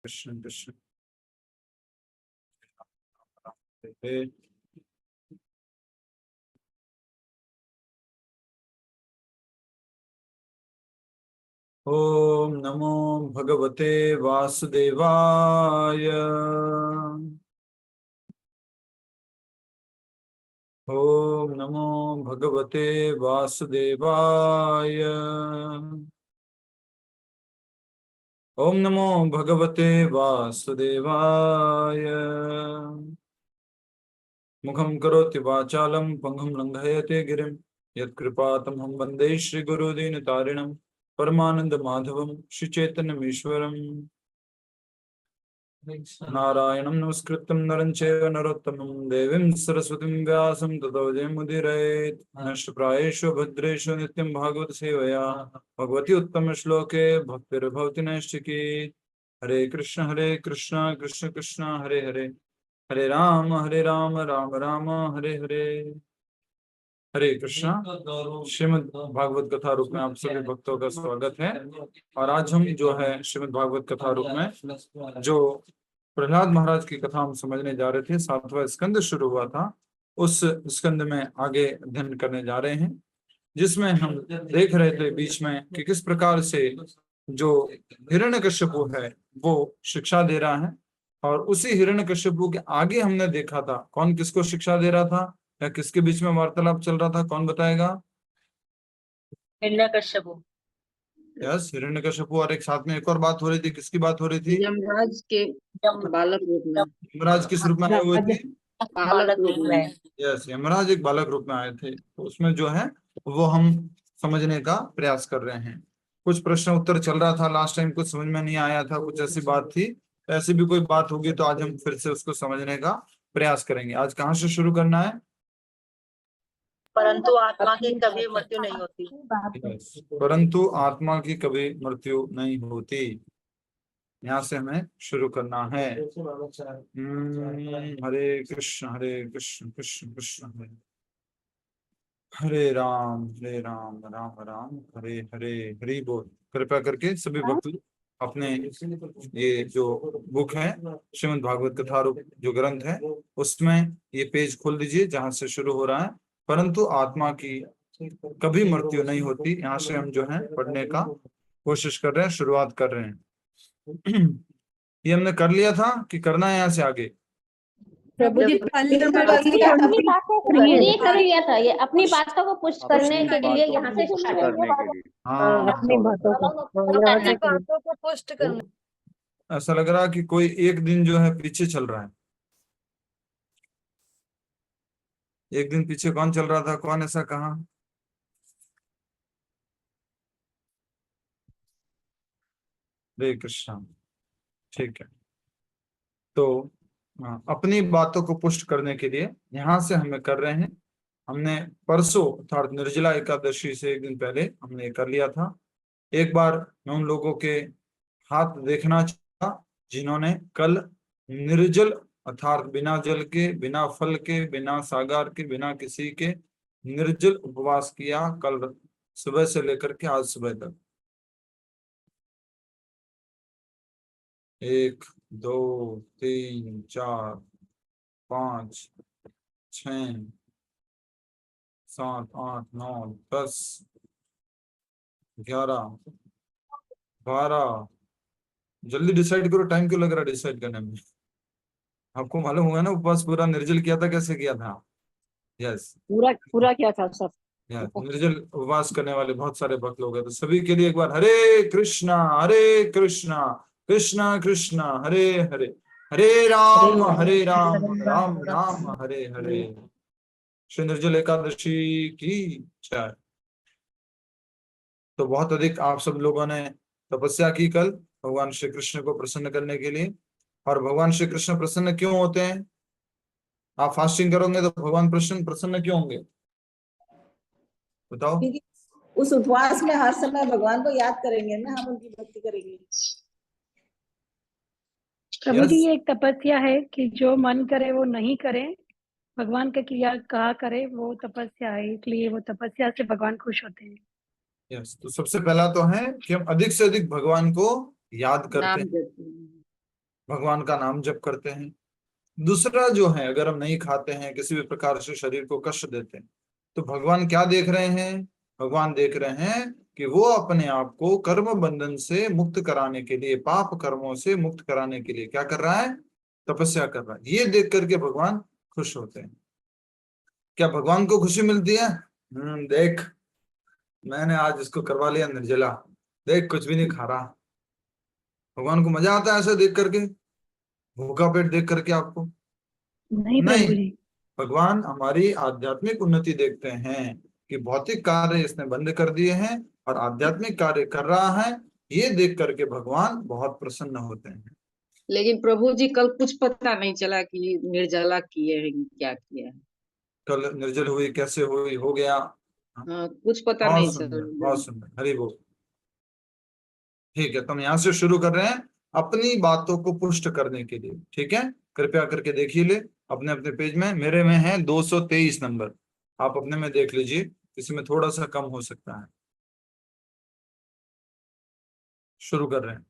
कृष्ण कृष्ण हरे। ओम नमो भगवते वासुदेवाय। ओम नमो भगवते वासुदेवाय। ओम नमो भगवते वासुदेवाय। मुखं करोति वाचालं पंगुं लंघयते गिरिं यत्कृपातमहं वन्दे श्रीगुरुदीनतारिणं परमानंद माधवं श्रीचैतन्यमीश्वरम्। नारायणं नमस्कृत्यं नरं चैव नरोत्तमं देवीं सरस्वतीं व्यासं ततो जयमुदीरयेत्। नष्टप्रायेषु भद्रेषु नित्यं भागवत सेवया भगवती उत्तम श्लोके भक्तिर्भवति नैष्टिकी। हरे कृष्ण कृष्ण कृष्ण हरे हरे, हरे राम राम राम हरे हरे। हरे कृष्णा। श्रीमद् भागवत कथा रूप में आप सभी भक्तों का स्वागत है। और आज हम जो है श्रीमद् भागवत कथा रूप में जो प्रहलाद महाराज की कथा हम समझने जा रहे थे, 7वां स्कंद शुरू हुआ था, उस स्कंद में आगे अध्ययन करने जा रहे हैं, जिसमें हम देख रहे थे बीच में कि किस प्रकार से जो हिरण्यकश्यपु है वो शिक्षा दे रहा है। और उसी हिरण्यकश्यपु के आगे हमने देखा था कौन किसको शिक्षा दे रहा था या किसके बीच में वार्तालाप चल रहा था, कौन बताएगा? हिरण्यकश्यपु। यस, हिरण्यकश्यपु। और एक साथ में एक और बात हो रही थी, किसकी बात हो रही थी? यमराज के बालक रूप में। यमराज किस रूप में आए हुए थे? बालक रूप में। यस, यमराज एक बालक रूप में आए थे। तो उसमें जो है वो हम समझने का प्रयास कर रहे हैं। कुछ प्रश्न उत्तर चल रहा था लास्ट टाइम, कुछ समझ में नहीं आया था, कुछ ऐसी बात थी। ऐसी भी कोई बात होगी तो आज हम फिर से उसको समझने का प्रयास करेंगे। आज कहाँ से शुरू करना है? परंतु आत्मा की कभी मृत्यु नहीं होती। परंतु आत्मा की कभी मृत्यु नहीं होती, यहाँ से हमें शुरू करना है। हरे कृष्ण कृष्ण कृष्ण हरे हरे राम राम राम हरे हरे। हरि बोल। कृपया करके सभी भक्त अपने ये जो बुक है श्रीमद् भागवत कथा रूप जो ग्रंथ है उसमें ये पेज खोल दीजिए जहां से शुरू हो रहा है, परंतु आत्मा की कभी मृत्यु नहीं होती। यहाँ से हम जो है पढ़ने का कोशिश कर रहे हैं, शुरुआत कर रहे हैं। ये हमने कर लिया था कि करना है यहाँ से आगे? प्रभु जी अपनी बातों को ये कर लिया था, ये अपनी बातों को पुष्ट करने के लिए यहाँ से स्टार्ट करने के लिए। हाँ, अपनी बातों को पुष्ट करना। ऐसा लग रहा कि कोई एक दिन जो है पीछे चल रहा है। एक दिन पीछे कौन चल रहा था? कौन ऐसा कहा? हरे कृष्ण। ठीक है, तो अपनी बातों को पुष्ट करने के लिए यहाँ से हमें कर रहे हैं। हमने परसों अर्थात निर्जला एकादशी से एक दिन पहले हमने ये कर लिया था। एक बार मैं उन लोगों के हाथ देखना चाहता जिन्होंने कल निर्जल अर्थात बिना जल के, बिना फल के, बिना सागर के, बिना किसी के निर्जल उपवास किया, कल सुबह से लेकर के आज सुबह तक। 1 2 3 4 5 6 7 8 9 10 11 12। जल्दी डिसाइड करो, टाइम क्यों लग रहा है डिसाइड करने में? आपको मालूम होगा ना उपवास पूरा निर्जल किया था, कैसे किया था? यस, पूरा क्या था सब? निर्जल उपवास करने वाले बहुत सारे भक्त लोग हैं, तो सभी के लिए एक बार हरे कृष्णा कृष्णा कृष्णा हरे हरे, हरे राम राम राम हरे हरे। श्री निर्जल एकादशी की जय। तो बहुत अधिक आप सब लोगों ने तपस्या की कल भगवान श्री कृष्ण को प्रसन्न करने के लिए। और भगवान श्री कृष्ण प्रसन्न क्यों होते हैं? आप फास्टिंग करोगे तो भगवान प्रसन्न क्यों होंगे बताओ? उस उपवास में हर समय भगवान को याद करेंगे ना, हम उनकी भक्ति करेंगे। प्रभु जी ये एक तपस्या है कि जो मन करे वो नहीं करे, भगवान का क्रिया कहा करे, वो तपस्या है, इसलिए वो तपस्या से भगवान खुश होते हैं। यस, तो सबसे पहला तो है कि हम अधिक से अधिक भगवान को याद करते हैं। भगवान का नाम जप करते हैं। दूसरा जो है, अगर हम नहीं खाते हैं, किसी भी प्रकार से शरीर को कष्ट देते हैं, तो भगवान क्या देख रहे हैं? भगवान देख रहे हैं कि वो अपने आप को कर्म बंधन से मुक्त कराने के लिए, पाप कर्मों से मुक्त कराने के लिए क्या कर रहा है? तपस्या कर रहा है। ये देख करके भगवान खुश होते हैं। क्या भगवान को खुशी मिलती है? देख, मैंने आज इसको करवा लिया निर्जला, देख कुछ भी नहीं खा रहा। भगवान को मजा आता है ऐसा देख करके, भूखा पेट देख करके आपको? नहीं नहीं, प्रभु जी। भगवान हमारी आध्यात्मिक उन्नति देखते हैं कि भौतिक कार्य इसने बंद कर दिए हैं और आध्यात्मिक कार्य कर रहा है। ये देख करके भगवान बहुत प्रसन्न होते हैं। लेकिन प्रभु जी कल कुछ पता नहीं चला कि निर्जला किए हैं कि क्या किया है। कल निर्जल हुई, कैसे हुई, हो गया। हाँ, कुछ पता बहुत नहीं सुंदर, चला। बहुत सुंदर, हरि बोल। ठीक है, तो हम यहाँ से शुरू कर रहे हैं अपनी बातों को पुष्ट करने के लिए। ठीक है, कृपया करके देखिए ले अपने अपने पेज में। मेरे में है 223 नंबर, आप अपने में देख लीजिए, इसमें थोड़ा सा कम हो सकता है। शुरू कर रहे हैं।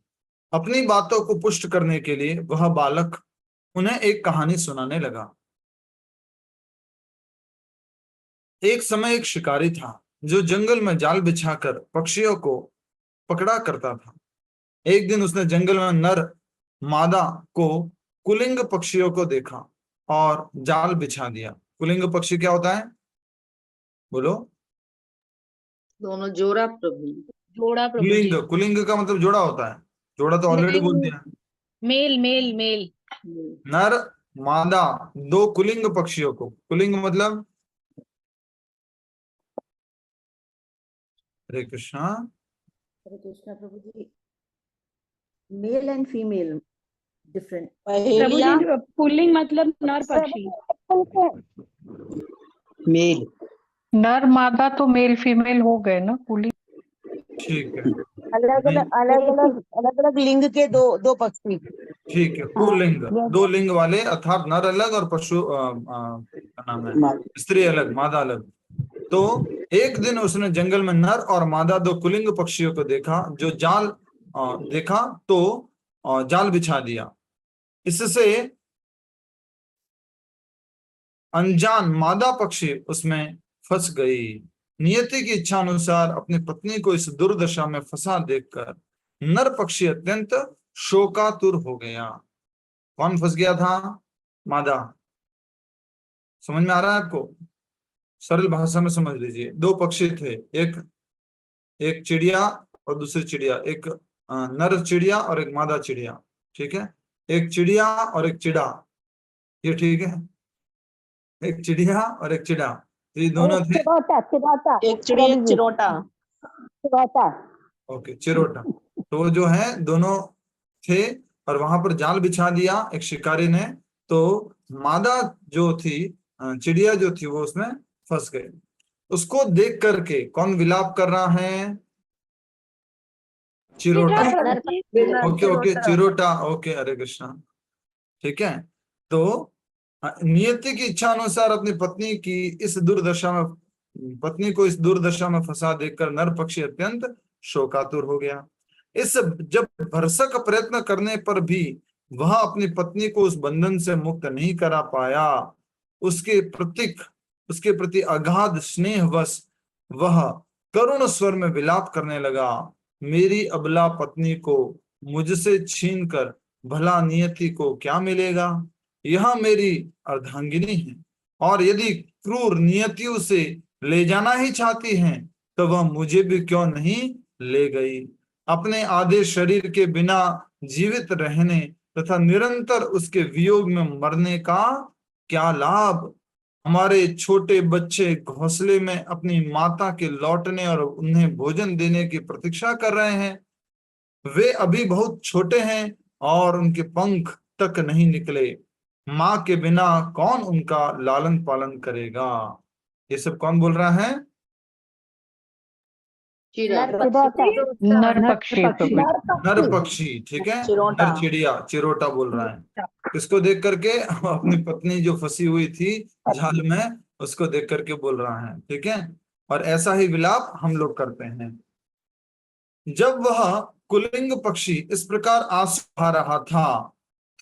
अपनी बातों को पुष्ट करने के लिए वह बालक उन्हें एक कहानी सुनाने लगा। एक समय एक शिकारी था जो जंगल में जाल बिछाकर पक्षियों को पकड़ा करता था। एक दिन उसने जंगल में नर मादा को कुलिंग पक्षियों को देखा और जाल बिछा दिया। कुलिंग पक्षी क्या होता है? बोलो। दोनों जोड़ा प्रभु। जोड़ा प्रभु जी। कुलिंग, कुलिंग का मतलब जोड़ा होता है। जोड़ा तो ऑलरेडी बोल दिया। Male male male. नर मादा दो कुलिंग पक्षियों को, कुलिंग मतलब, हरे कृष्णा। हरे कृष्णा प्रभु जी। Male and female different. प्रभु जी पुल्लिंग मतलब नर पक्षी। मेल। नर मादा तो मेल फीमेल हो गए ना पुलिंग। ठीक है, अलग अलग लिंग के दो पक्षी। ठीक है। पुल्लिंग, दो लिंग वाले, अर्थात नर अलग और पशु क्या नाम है, स्त्री अलग, मादा अलग। तो एक दिन उसने जंगल में नर और मादा दो कुलिंग पक्षियों को देखा जो देखा तो जाल बिछा दिया। इससे अनजान मादा पक्षी उसमें फंस गई। नियति की इच्छा अनुसार अपनी पत्नी को इस दुर्दशा में फंसा देखकर नर पक्षी अत्यंत शोकातुर हो गया। कौन फंस गया था? मादा। समझ में आ रहा है आपको? सरल भाषा में समझ लीजिए। दो पक्षी थे, एक चिड़िया और दूसरी चिड़िया, एक नर चिड़िया और एक मादा चिड़िया। ठीक है, एक चिड़िया और एक चिड़ा, ये ठीक है, एक चिड़िया और एक चिड़ा, तो ये दोनों थे। एक चिड़िया एक चिरोटा। ओके, चिरोटा। तो वो जो है दोनों थे और वहां पर जाल बिछा दिया एक शिकारी ने। तो मादा जो थी, चिड़िया जो थी, वो उसमें फंस गई। उसको देख करके कौन विलाप कर रहा है? चिरोटा। ओके ओके, चिरोटा। ओके, हरे कृष्णा। ठीक है, तो नियति की इच्छा अनुसार अपनी पत्नी को इस दुर्दशा में फंसा देखकर नर पक्षी अत्यंत शोकातुर हो गया। जब भरसक प्रयत्न करने पर भी वह अपनी पत्नी को उस बंधन से मुक्त नहीं करा पाया, उसके प्रति अगाध स्नेहवश वह करुण स्वर में विलाप करने लगा। मेरी अबला पत्नी को मुझसे छीनकर भला नियति को क्या मिलेगा? यह मेरी अर्धांगिनी है और यदि क्रूर नियति उसे ले जाना ही चाहती हैं तो वह मुझे भी क्यों नहीं ले गई। अपने आधे शरीर के बिना जीवित रहने तथा निरंतर उसके वियोग में मरने का क्या लाभ? हमारे छोटे बच्चे घोंसले में अपनी माता के लौटने और उन्हें भोजन देने की प्रतीक्षा कर रहे हैं। वे अभी बहुत छोटे हैं और उनके पंख तक नहीं निकले। माँ के बिना कौन उनका लालन पालन करेगा? ये सब कौन बोल रहा है? नर पक्षी। नर पक्षी, ठीक है, नर चिड़िया, चिरोटा बोल रहा है। किसको देख करके? अपनी पत्नी जो फंसी हुई थी जाल में, उसको देख करके बोल रहा है। ठीक है, और ऐसा ही विलाप हम लोग करते हैं। जब वह कुलिंग पक्षी इस प्रकार आंसू बहा रहा था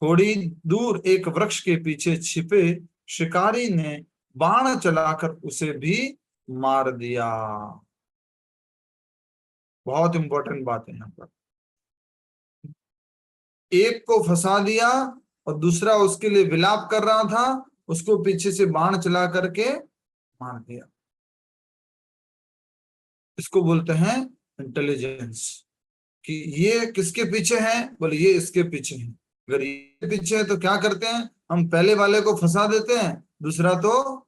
थोड़ी दूर एक वृक्ष के पीछे छिपे शिकारी ने बाण चलाकर उसे भी मार दिया। बहुत इंपॉर्टेंट बात है यहाँ पर। एक को फंसा दिया और दूसरा उसके लिए विलाप कर रहा था, उसको पीछे से बाण चला करके मार दिया। इसको बोलते हैं इंटेलिजेंस, कि ये किसके पीछे है, बोले ये इसके पीछे है। अगर ये पीछे है तो क्या करते हैं, हम पहले वाले को फंसा देते हैं, दूसरा तो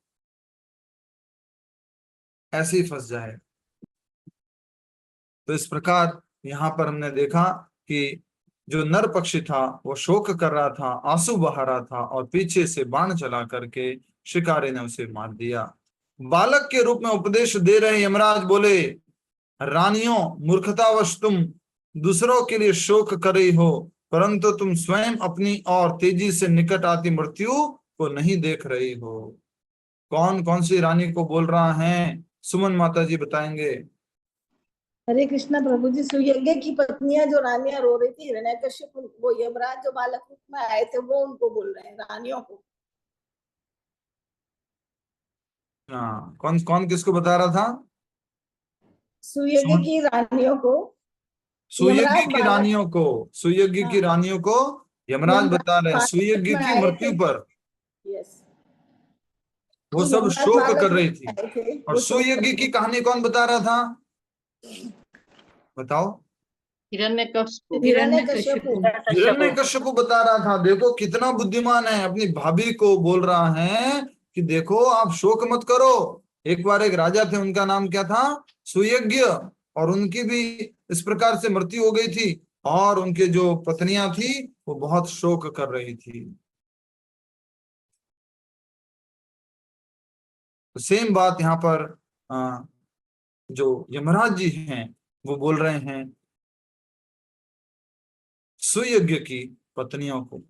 ऐसे ही फंस जाए। तो इस प्रकार यहाँ पर हमने देखा कि जो नर पक्षी था वो शोक कर रहा था, आंसू बहा रहा था, और पीछे से बाण चला करके शिकारी ने उसे मार दिया। बालक के रूप में उपदेश दे रहे यमराज बोले, रानियों, मूर्खतावश तुम दूसरों के लिए शोक कर रही हो, परंतु तुम स्वयं अपनी और तेजी से निकट आती मृत्यु को नहीं देख रही हो। कौन कौन सी रानी को बोल रहा है, सुमन माता जी बताएंगे। हरे कृष्णा प्रभु जी। सुयज्ञ की पत्नियां जो रानियां रो रही थी, हिरण्यकश्यप, वो यमराज जो बालक रूप में आए थे वो उनको बोल रहे हैं, रानियों को। हाँ, कौन कौन किसको बता रहा था? सुयज्ञ की रानियों को, सुयज्ञ यमराज की बालक, रानियों को, सुयज्ञ की हाँ, रानियों को यमराज बता रहे हैं, बालक सुयज्ञ में की आए मृत्यु थे। पर यस, वो सब यमराज शोक बालक कर रही रूप में थी। आए थे, और वो शोक कर सुयज्ञ रहे की थे। कहानी कौन बता रहा था, बताओ? हिरण्यकश्यप। हिरण्यकश्यप। हिरण्यकश्यप बता रहा था। देखो कितना बुद्धिमान है, अपनी भाभी को बोल रहा है कि देखो आप शोक मत करो। एक बार एक राजा थे, उनका नाम क्या था, सुयज्ञ, और उनकी भी इस प्रकार से मृत्यु हो गई थी, और उनके जो पत्नियां थी वो बहुत शोक कर रही थी। तो सेम बात यहाँ पर जो यमराज जी हैं वो बोल रहे हैं सुयज्ञ की पत्नियों को।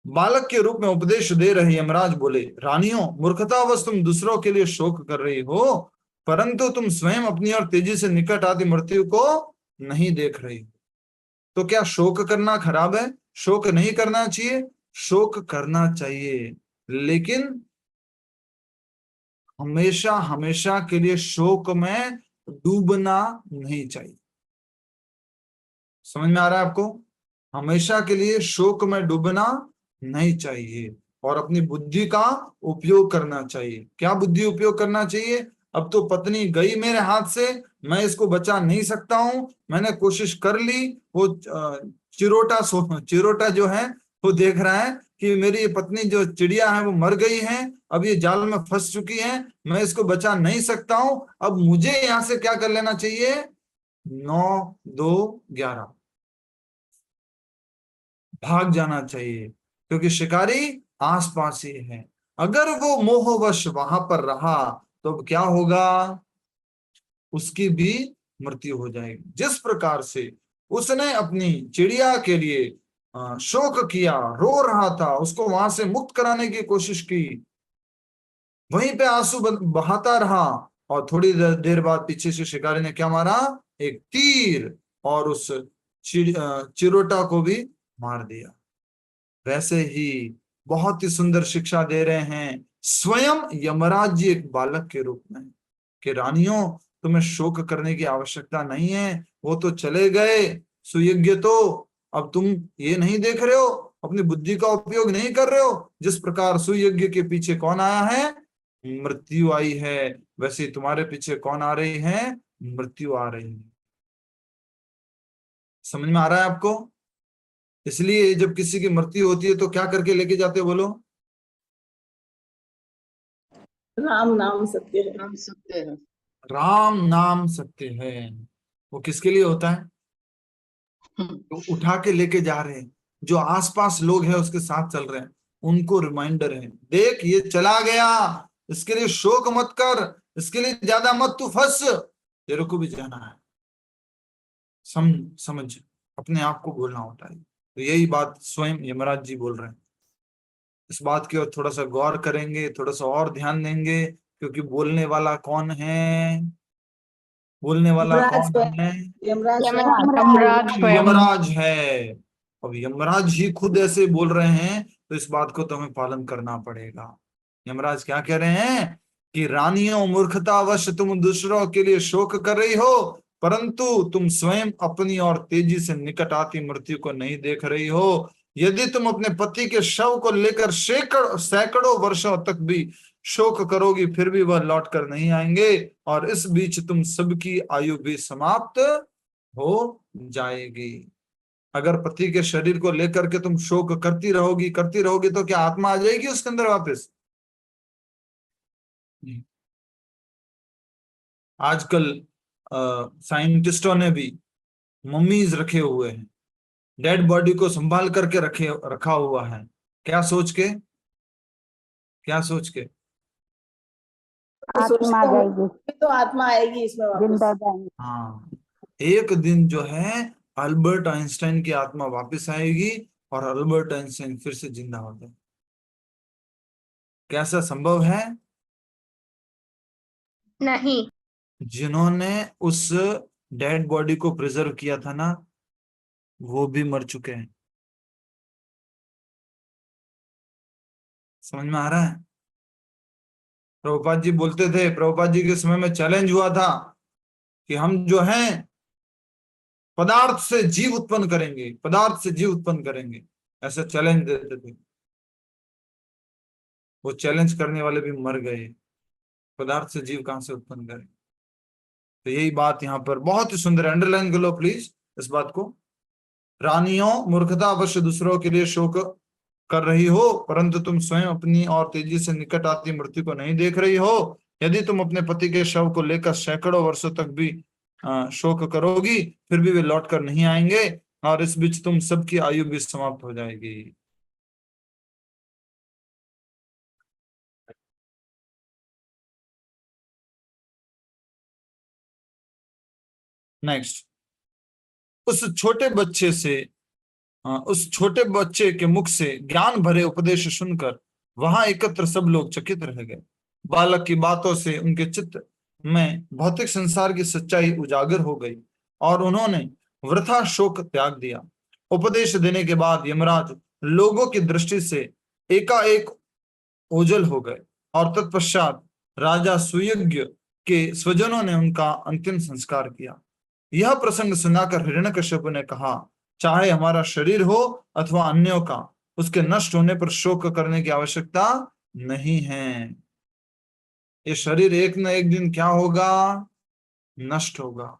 बालक के रूप में उपदेश दे रहे यमराज बोले, रानियों, मूर्खतावश तुम दूसरों के लिए शोक कर रही हो, परंतु तुम स्वयं अपनी और तेजी से निकट आती मृत्यु को नहीं देख रही। तो क्या शोक करना खराब है? शोक नहीं करना चाहिए, शोक करना चाहिए, लेकिन हमेशा हमेशा के लिए शोक में डूबना नहीं चाहिए। समझ में आ रहा है आपको? हमेशा के लिए शोक में डूबना नहीं चाहिए, और अपनी बुद्धि का उपयोग करना चाहिए। क्या बुद्धि उपयोग करना चाहिए? अब तो पत्नी गई मेरे हाथ से, मैं इसको बचा नहीं सकता हूं, मैंने कोशिश कर ली, वो चिरोटा जो है वो देख रहा है कि मेरी ये पत्नी जो चिड़िया है वो मर गई है, अब ये जाल में फंस चुकी है, मैं इसको बचा नहीं सकता हूं। अब मुझे यहां से क्या कर लेना चाहिए, 9, 2, 11 भाग जाना चाहिए, क्योंकि शिकारी आसपास ही है। अगर वो मोहवश वहां पर रहा तो अब क्या होगा, उसकी भी मृत्यु हो जाएगी। जिस प्रकार से उसने अपनी चिड़िया के लिए शोक किया, रो रहा था, उसको वहां से मुक्त कराने की कोशिश की, वहीं पे आंसू बहाता रहा, और थोड़ी देर बाद पीछे से शिकारी ने क्या मारा, एक तीर, और उस चिरोटा को भी मार दिया। वैसे ही बहुत ही सुंदर शिक्षा दे रहे हैं स्वयं यमराज जी एक बालक के रूप में, कि रानियों, तुम्हें शोक करने की आवश्यकता नहीं है, वो तो चले गए सुयज्ञ, तो अब तुम ये नहीं देख रहे हो, अपनी बुद्धि का उपयोग नहीं कर रहे हो। जिस प्रकार सुयज्ञ के पीछे कौन आया है, मृत्यु आई है, वैसे तुम्हारे पीछे कौन आ रही है, मृत्यु आ रही है। समझ में आ रहा है आपको? इसलिए जब किसी की मृत्यु होती है तो क्या करके लेके जाते हो, बोलो? राम नाम सत्य है। नाम सत्य है। राम नाम सत्य है। वो किसके लिए होता है? तो उठा के लेके जा रहे हैं, जो आसपास लोग हैं उसके साथ चल रहे हैं, उनको रिमाइंडर है, देख ये चला गया, इसके लिए शोक मत कर, इसके लिए ज्यादा मत तू फंस, तेरे को भी जाना है। समझ अपने आप को बोलना होता है। तो यही बात स्वयं यमराज जी बोल रहे हैं। इस बात की ओर थोड़ा सा गौर करेंगे, थोड़ा सा और ध्यान देंगे, क्योंकि बोलने वाला कौन है, बोलने वाला यमराज कौन स्वयं, है, यमराज स्वयं। यमराज स्वयं। यमराज है। अब यमराज ही खुद ऐसे बोल रहे हैं तो इस बात को तो हमें पालन करना पड़ेगा। यमराज क्या कह रहे हैं कि रानियों, मूर्खतावश तुम दूसरों के लिए शोक कर रही हो, परंतु तुम स्वयं अपनी और तेजी से निकट आती मृत्यु को नहीं देख रही हो। यदि तुम अपने पति के शव को लेकर सैकड़ों वर्षों तक भी शोक करोगी, फिर भी वह लौट कर नहीं आएंगे, और इस बीच तुम सबकी आयु भी समाप्त हो जाएगी। अगर पति के शरीर को लेकर के तुम शोक करती रहोगी तो क्या आत्मा आ जाएगी उसके अंदर वापस? आजकल साइंटिस्टों ने भी मम्मीज रखे हुए हैं, डेड बॉडी को संभाल करके रखा हुआ है। क्या सोच के तो सोचते होंगे तो आत्मा आएगी इसमें वापस। हाँ, एक दिन जो है अल्बर्ट आइंस्टाइन की आत्मा वापस आएगी और अल्बर्ट आइंस्टाइन फिर से जिंदा हो जाए। कैसा संभव है? नहीं। जिन्होंने उस डेड बॉडी को प्रिजर्व किया था ना, वो भी मर चुके हैं। समझ में आ रहा है? प्रभुपाद जी बोलते थे, प्रभुपाद जी के समय में चैलेंज हुआ था कि हम जो हैं पदार्थ से जीव उत्पन्न करेंगे, ऐसा चैलेंज देते थे। वो चैलेंज करने वाले भी मर गए। पदार्थ से जीव कहां से उत्पन्न करें? तो यही बात यहाँ पर बहुत ही सुंदर, अंडरलाइन कर लो प्लीज इस बात को। रानियों, मूर्खता अवश्य दूसरों के लिए शोक कर रही हो, परंतु तुम स्वयं अपनी और तेजी से निकट आती मृत्यु को नहीं देख रही हो। यदि तुम अपने पति के शव को लेकर सैकड़ों वर्षों तक भी शोक करोगी, फिर भी वे लौट कर नहीं आएंगे, और इस बीच तुम सबकी आयु भी समाप्त हो जाएगी। नेक्स्ट, उस छोटे बच्चे के मुख से ज्ञान भरे उपदेश सुनकर वहां एकत्र सब लोग चकित रह गए। बालक की बातों से उनके चित्त में भौतिक संसार की सच्चाई उजागर हो गई और उन्होंने वृथा शोक त्याग दिया। उपदेश देने के बाद यमराज लोगों की दृष्टि से एकाएक ओझल हो गए और तत्पश्चात राजा सुयज्ञ के स्वजनों ने उनका अंतिम संस्कार किया। यह प्रसंग सुनाकर हिरण्यकश्यप ने कहा, चाहे हमारा शरीर हो अथवा अन्यों का, उसके नष्ट होने पर शोक करने की आवश्यकता नहीं है। ये शरीर एक न एक दिन क्या होगा? नष्ट होगा।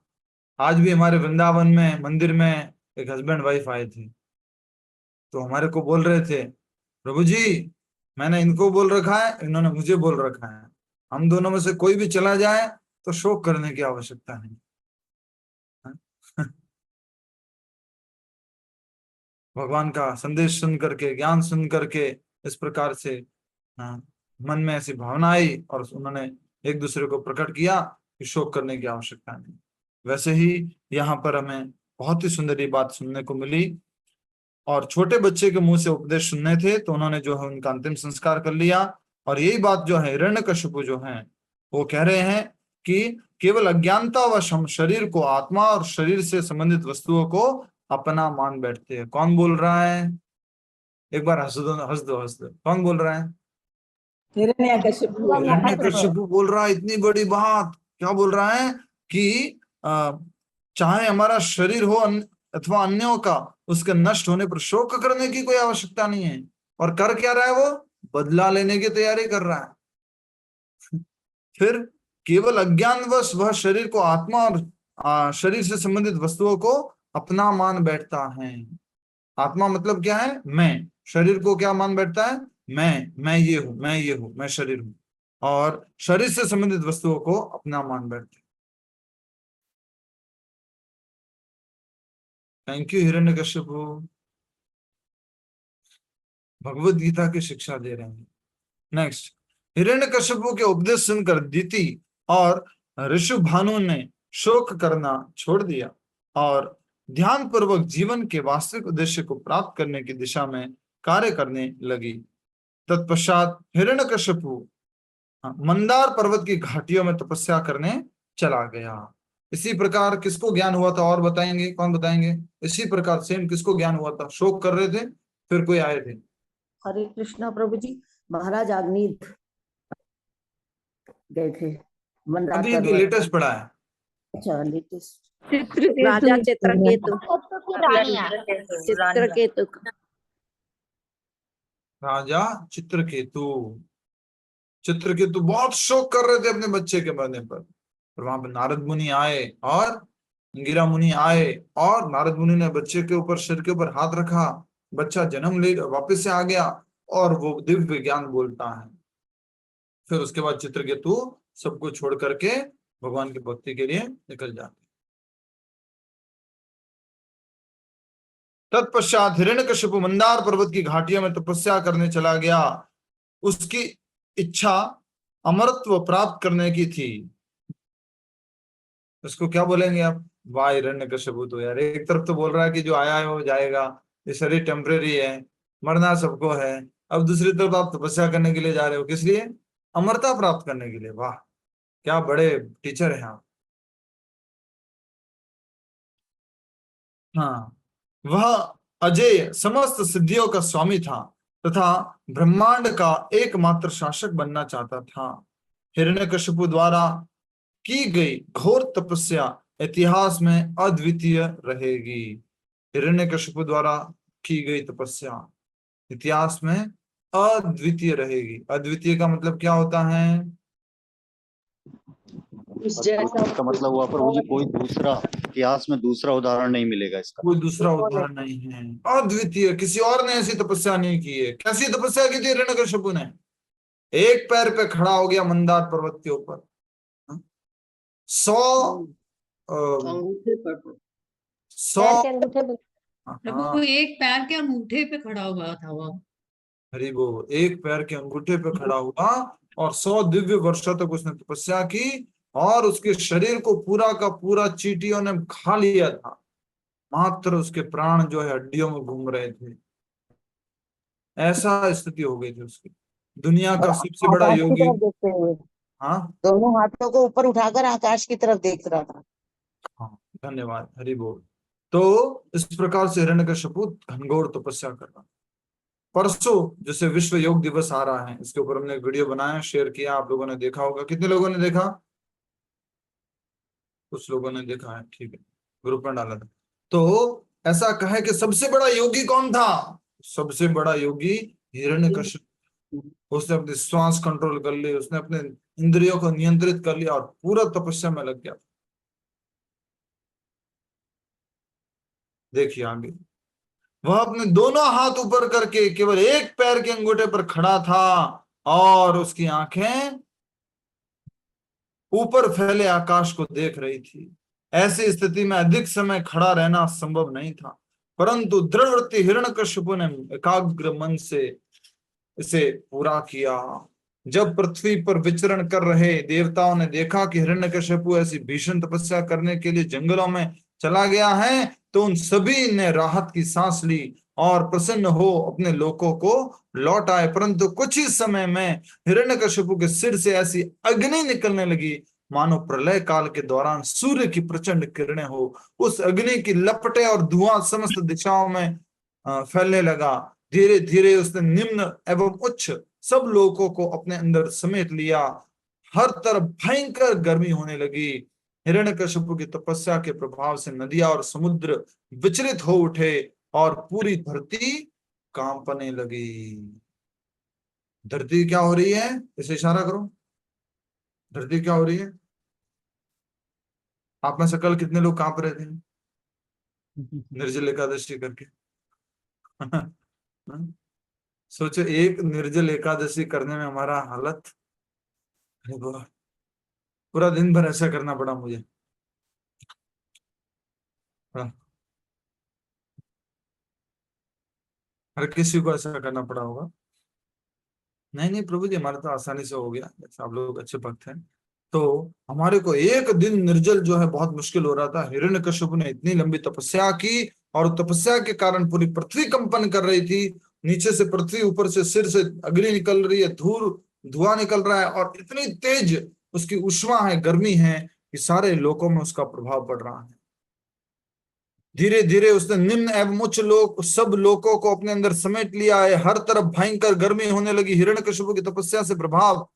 आज भी हमारे वृंदावन में मंदिर में एक हस्बैंड वाइफ आए थे, तो हमारे को बोल रहे थे, प्रभु जी मैंने इनको बोल रखा है, इन्होंने मुझे बोल रखा है, हम दोनों में से कोई भी चला जाए तो शोक करने की आवश्यकता नहीं। भगवान का संदेश सुन करके, ज्ञान सुन करके इस प्रकार से मन में ऐसी भावना आई और उन्होंने एक दूसरे को प्रकट किया कि शोक करने की आवश्यकता नहीं। वैसे ही यहाँ पर हमें बहुत ही सुंदर ये बात सुनने को मिली, और छोटे बच्चे के मुंह से उपदेश सुनने थे तो उन्होंने जो है उनका अंतिम संस्कार कर लिया। और यही बात जो है हिरण्यकश्यप जो है वो कह रहे हैं कि केवल अज्ञानतावश हम शरीर को, आत्मा और शरीर से संबंधित वस्तुओं को अपना मान बैठते हैं। कौन बोल रहा है? एक बार हंस दो। कौन बोल रहा है? हिरण्यकश्यप बोल रहा है इतनी बड़ी बात। क्या बोल रहा है कि चाहे हमारा शरीर हो अथवा अन्यों का, उसके नष्ट होने पर शोक करने की कोई आवश्यकता नहीं है। और कर क्या रहा है? वो बदला लेने की तैयारी कर रहा है। फिर केवल अज्ञानवश वह शरीर को, आत्मा और शरीर से संबंधित वस्तुओं को अपना मान बैठता है। आत्मा मतलब क्या है? मैं। शरीर को क्या मान बैठता है? मैं ये हूं, मैं शरीर हूं। और शरीर से संबंधित वस्तुओं को अपना मान बैठता है। थैंक यू हिरण्यकश्यप, भगवत गीता की शिक्षा दे रहे हैं। नेक्स्ट, हिरण्यकश्यप के उपदेश सुनकर दीति और ऋषभानु ने शोक करना छोड़ दिया और ध्यान पूर्वक जीवन के वास्तविक उद्देश्य को प्राप्त करने की दिशा में कार्य करने लगी। तत्पश्चात हिरण्यकश्यप मंदार पर्वत की घाटियों में तपस्या करने चला गया। इसी प्रकार किसको ज्ञान हुआ था और बताएंगे, कौन बताएंगे? इसी प्रकार सेम किसको ज्ञान हुआ था? शोक कर रहे थे, फिर कोई आए थे। हरे कृष्णा प्रभु जी, महाराज अग्निद गए थे मंदार अभी पर्वत। लेटेस्ट पढ़ा है। अच्छा, लेटेस्ट चित्रकेतु राजा चित्रकेतु, रानियां। चित्रकेतु राजा चित्रकेतु। चित्रकेतु बहुत शोक कर रहे थे अपने बच्चे के मरने पर। और वहां पर नारद मुनि आए और अंगिरा मुनि आए, और नारद मुनि ने बच्चे के ऊपर, सिर के ऊपर हाथ रखा, बच्चा जन्म ले वापस से आ गया और वो दिव्य ज्ञान बोलता है। फिर उसके बाद चित्रकेतु सबको छोड़ करके भगवान की भक्ति के लिए निकल जाते। तत्पश्चात हिरण्यकशिपु मंदार पर्वत की घाटियों में तपस्या करने चला गया। उसकी इच्छा अमरत्व प्राप्त करने की थी। उसको क्या बोलेंगे आप? वाह हिरण्यकशिपु तो यार, एक तरफ तो बोल रहा है कि जो आया है वो जाएगा, ये शरीर टेम्परेरी है, मरना सबको है। अब दूसरी तरफ आप तपस्या करने के लिए जा रहे हो, किस लिए? अमरता प्राप्त करने के लिए। वाह, क्या बड़े टीचर हैं आप। हाँ, वह अजय समस्त सिद्धियों का स्वामी था तथा ब्रह्मांड का एकमात्र शासक बनना चाहता था। हिरण्यकशिपु द्वारा की गई घोर तपस्या इतिहास में अद्वितीय रहेगी। हिरण्यकशिपु द्वारा की गई तपस्या इतिहास में अद्वितीय रहेगी। अद्वितीय का मतलब क्या होता है? इसका मतलब हुआ प्रभु जी, कोई दूसरा इतिहास में दूसरा उदाहरण नहीं मिलेगा इसका। कोई दूसरा उदाहरण नहीं है। अद्वितीय, किसी और ने ऐसी तपस्या नहीं की है। कैसी तपस्या की थी हिरण्यकशिपु ने? एक पैर पे खड़ा हो गया मंदार पर्वत के ऊपर, 100 अंगूठे पर। पैर के अंगूठे पे। प्रभु एक पैर के अंगूठे पे खड़ा हुआ था वो। हरि वो एक पैर के अंगूठे पे खड़ा हुआ और 100 दिव्य वर्षों तक उसने तपस्या की, और उसके शरीर को पूरा का पूरा चींटियों ने खा लिया था। मात्र उसके प्राण जो है हड्डियों में घूम रहे थे। ऐसा स्थिति हो गई थी उसकी। दुनिया का सबसे बड़ा योगी। हाँ दोनों हाथों को ऊपर उठाकर आकाश की तरफ देख रहा था। हाँ, धन्यवाद, हरि बोल। तो इस प्रकार से हिरण्यकशिपु घनघोर तपस्या कर रहा। परसों जैसे विश्व योग दिवस आ रहा है, इसके ऊपर हमने वीडियो बनाया, शेयर किया, आप लोगों ने देखा होगा। कितने लोगों ने देखा? कुछ लोगों ने देखा है, ठीक है, ग्रुप में डाला था। तो ऐसा कहे कि सबसे बड़ा योगी कौन था? सबसे बड़ा योगी हिरण्यकशिपु। उसने अपने श्वास कंट्रोल कर ली, उसने अपने इंद्रियों को नियंत्रित कर लिया और पूरा तपस्या में लग गया। देखिए आगे, वह अपने दोनों हाथ ऊपर करके केवल एक पैर के अंगूठे पर खड़ा था और उसकी आंखें ऊपर फैले आकाश को देख रही थी। ऐसी स्थिति में अधिक समय खड़ा रहना संभव नहीं था, परंतु दृढ़व्रती हिरण्यकशिपु ने एकाग्र मन से इसे पूरा किया। जब पृथ्वी पर विचरण कर रहे देवताओं ने देखा कि हिरण्यकशिपु ऐसी भीषण तपस्या करने के लिए जंगलों में चला गया है, तो उन सभी ने राहत की सांस ली और प्रसन्न हो अपने लोकों को लौट आए। परंतु कुछ ही समय में हिरण्यकशिपु के सिर से ऐसी अग्नि निकलने लगी मानो प्रलय काल के दौरान सूर्य की प्रचंड किरणें हो। उस अग्नि की लपटें और धुआं समस्त दिशाओं में फैलने लगा। धीरे धीरे उसने निम्न एवं उच्च सब लोगों को अपने अंदर समेट लिया। हर तरफ भयंकर गर्मी होने लगी। हिरण्यकशिपु की तपस्या के प्रभाव से नदियां और समुद्र विचलित हो उठे और पूरी धरती कांपने लगी। धरती क्या हो रही है? इसे इशारा करो, धरती क्या हो रही है? आप में से कल कितने लोग कांप रहे थे निर्जल एकादशी करके? सोचो, एक निर्जल एकादशी करने में हमारा हालत, पूरा दिन भर ऐसा करना पड़ा मुझे। हर किसी को ऐसा करना पड़ा होगा। नहीं नहीं प्रभु जी, हमारा तो आसानी से हो गया, आप लोग अच्छे भक्त हैं। तो हमारे को एक दिन निर्जल जो है बहुत मुश्किल हो रहा था। हिरण्यकशिपु ने इतनी लंबी तपस्या की और तपस्या के कारण पूरी पृथ्वी कंपन कर रही थी। नीचे से पृथ्वी, ऊपर से सिर से अग्नि निकल रही है, धुआं निकल रहा है और इतनी तेज उसकी उष्मा है, गर्मी है कि सारे लोकों में उसका प्रभाव पड़ रहा है। धीरे धीरे उसने निम्न एवं उच्च लोक सब लोकों को अपने अंदर समेट लिया है। हर तरफ भयंकर गर्मी होने लगी। हिरण्यकशिपु की तपस्या से प्रभाव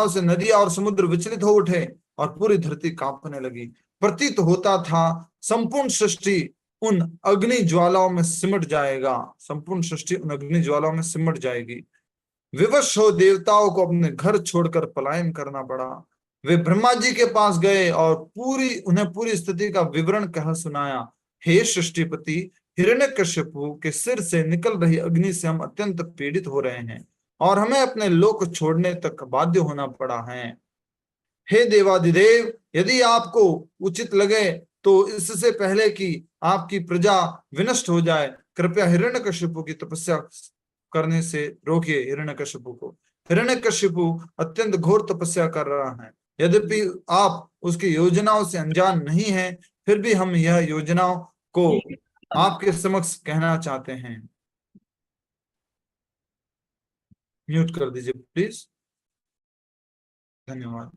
से नदियां और समुद्र विचलित हो उठे और पूरी धरती कांपने लगी। प्रतीत होता था संपूर्ण सृष्टि उन अग्नि ज्वालाओं में सिमट जाएगा। संपूर्ण सृष्टि उन अग्नि ज्वालाओं में सिमट जाएगी। विवश हो देवताओं को अपने घर छोड़कर पलायन करना पड़ा। वे ब्रह्मा जी के पास गए और उन्हें पूरी स्थिति का विवरण कह सुनाया। हे सृष्टिपति, हिरण्यकशिपु के सिर से निकल रही अग्नि से हम अत्यंत पीड़ित हो रहे हैं और हमें अपने लोक छोड़ने तक बाध्य होना पड़ा है। हे देवादिदेव, यदि आपको उचित लगे तो इससे पहले कि आपकी प्रजा विनष्ट हो जाए, कृपया हिरण्यकशिपु की तपस्या करने से रोकिए। हिरण्यकशिपु को हिरण्यकशिपु अत्यंत घोर तपस्या कर रहा है। यद्यपि आप उसकी योजनाओं से अनजान नहीं हैं, फिर भी हम यह योजनाओं को आपके समक्ष कहना चाहते हैं। म्यूट कर दीजिए प्लीज। धन्यवाद।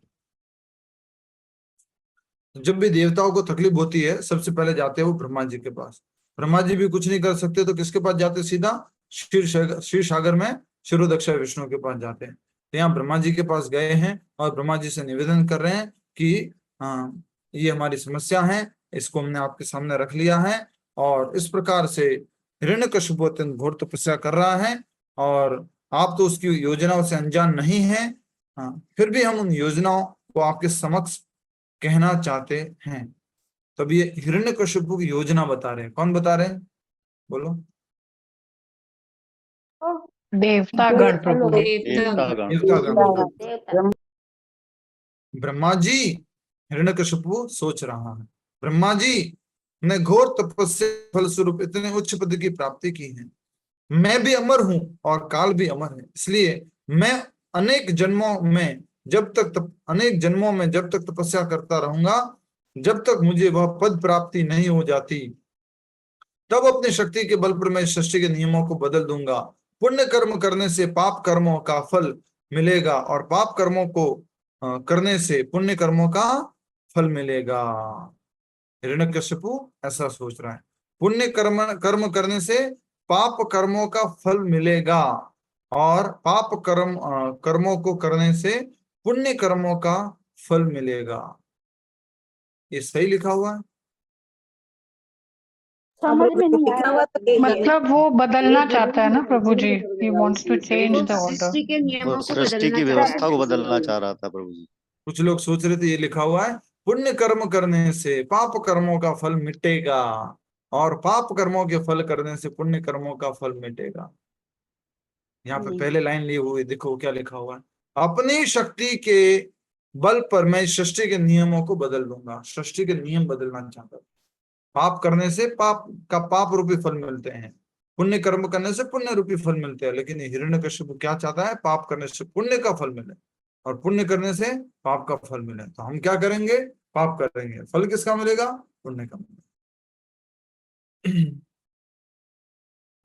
जब भी देवताओं को तकलीफ होती है, सबसे पहले जाते हैं वो ब्रह्मा जी के पास। ब्रह्मा जी भी कुछ नहीं कर सकते तो किसके पास जाते? सीधा क्षीर सागर में क्षीरोदक्षाय विष्णु के पास जाते हैं। तो यहाँ ब्रह्मा जी के पास गए हैं और ब्रह्मा जी से निवेदन कर रहे हैं कि ये हमारी समस्या है, इसको हमने आपके सामने रख लिया है और इस प्रकार से हिरण्यकशिपु अत्यंत घोर तपस्या कर रहा है और आप तो उसकी योजनाओं से अनजान नहीं है। फिर भी हम उन योजनाओं को आपके समक्ष कहना चाहते हैं। तब ये हिरण्यकशिपु की योजना बता रहे हैं। कौन बता रहे हैं? बोलो। देवतागण प्रभु जी। देवता ब्रह्मा जी, हिरण्यकशिपु सोच रहा है, ब्रह्मा जी ने घोर तपस्या फलस्वरूप इतने उच्च पद की प्राप्ति की है। मैं भी अमर हूं और काल भी अमर है, इसलिए मैं अनेक जन्मों में जब तक तपस्या करता रहूंगा, जब तक मुझे वह पद प्राप्ति नहीं हो जाती, तब अपनी शक्ति के बल पर मैं सृष्टि के नियमों को बदल दूंगा। पुण्य कर्म करने से पाप कर्मों का फल मिलेगा और पाप कर्मों को करने से पुण्य कर्मों का फल मिलेगा। हिरण्यकशिपु ऐसा सोच रहा है। पुण्य कर्म करने से पाप कर्मों का फल मिलेगा और पाप कर्मों को करने से पुण्य कर्मों का फल मिलेगा। ये सही लिखा हुआ है? समझ में नहीं लिखा आया। हुआ तो यही है। मतलब वो बदलना चाहता है ना प्रभु जी। He wants to change the order. सृष्टि के नियमों वो को सृष्टि की बदलना व्यवस्था चाहता को है। बदलना चाह रहा था प्रभु जी। कुछ लोग सोच रहे थे ये लिखा हुआ है पुण्य कर्म करने से पाप कर्मों का फल मिटेगा और पाप कर्मों के फल करने से पुण्य कर्मों का फल मिटेगा। यहाँ पे पहले लाइन लिए हुए देखो क्या लिखा हुआ है। अपनी शक्ति के बल पर मैं सृष्टि के नियमों को बदल दूंगा। सृष्टि के नियम बदलना चाहता है। पाप करने से पाप रूपी फल मिलते हैं, पुण्य कर्म करने से पुण्य रूपी फल मिलते हैं। लेकिन हिरण्यकशिपु क्या चाहता है? पाप करने से पुण्य का फल मिले और पुण्य करने से पाप का फल मिले। तो हम क्या करेंगे? पाप करेंगे, फल किसका मिलेगा? पुण्य का मिलेगा।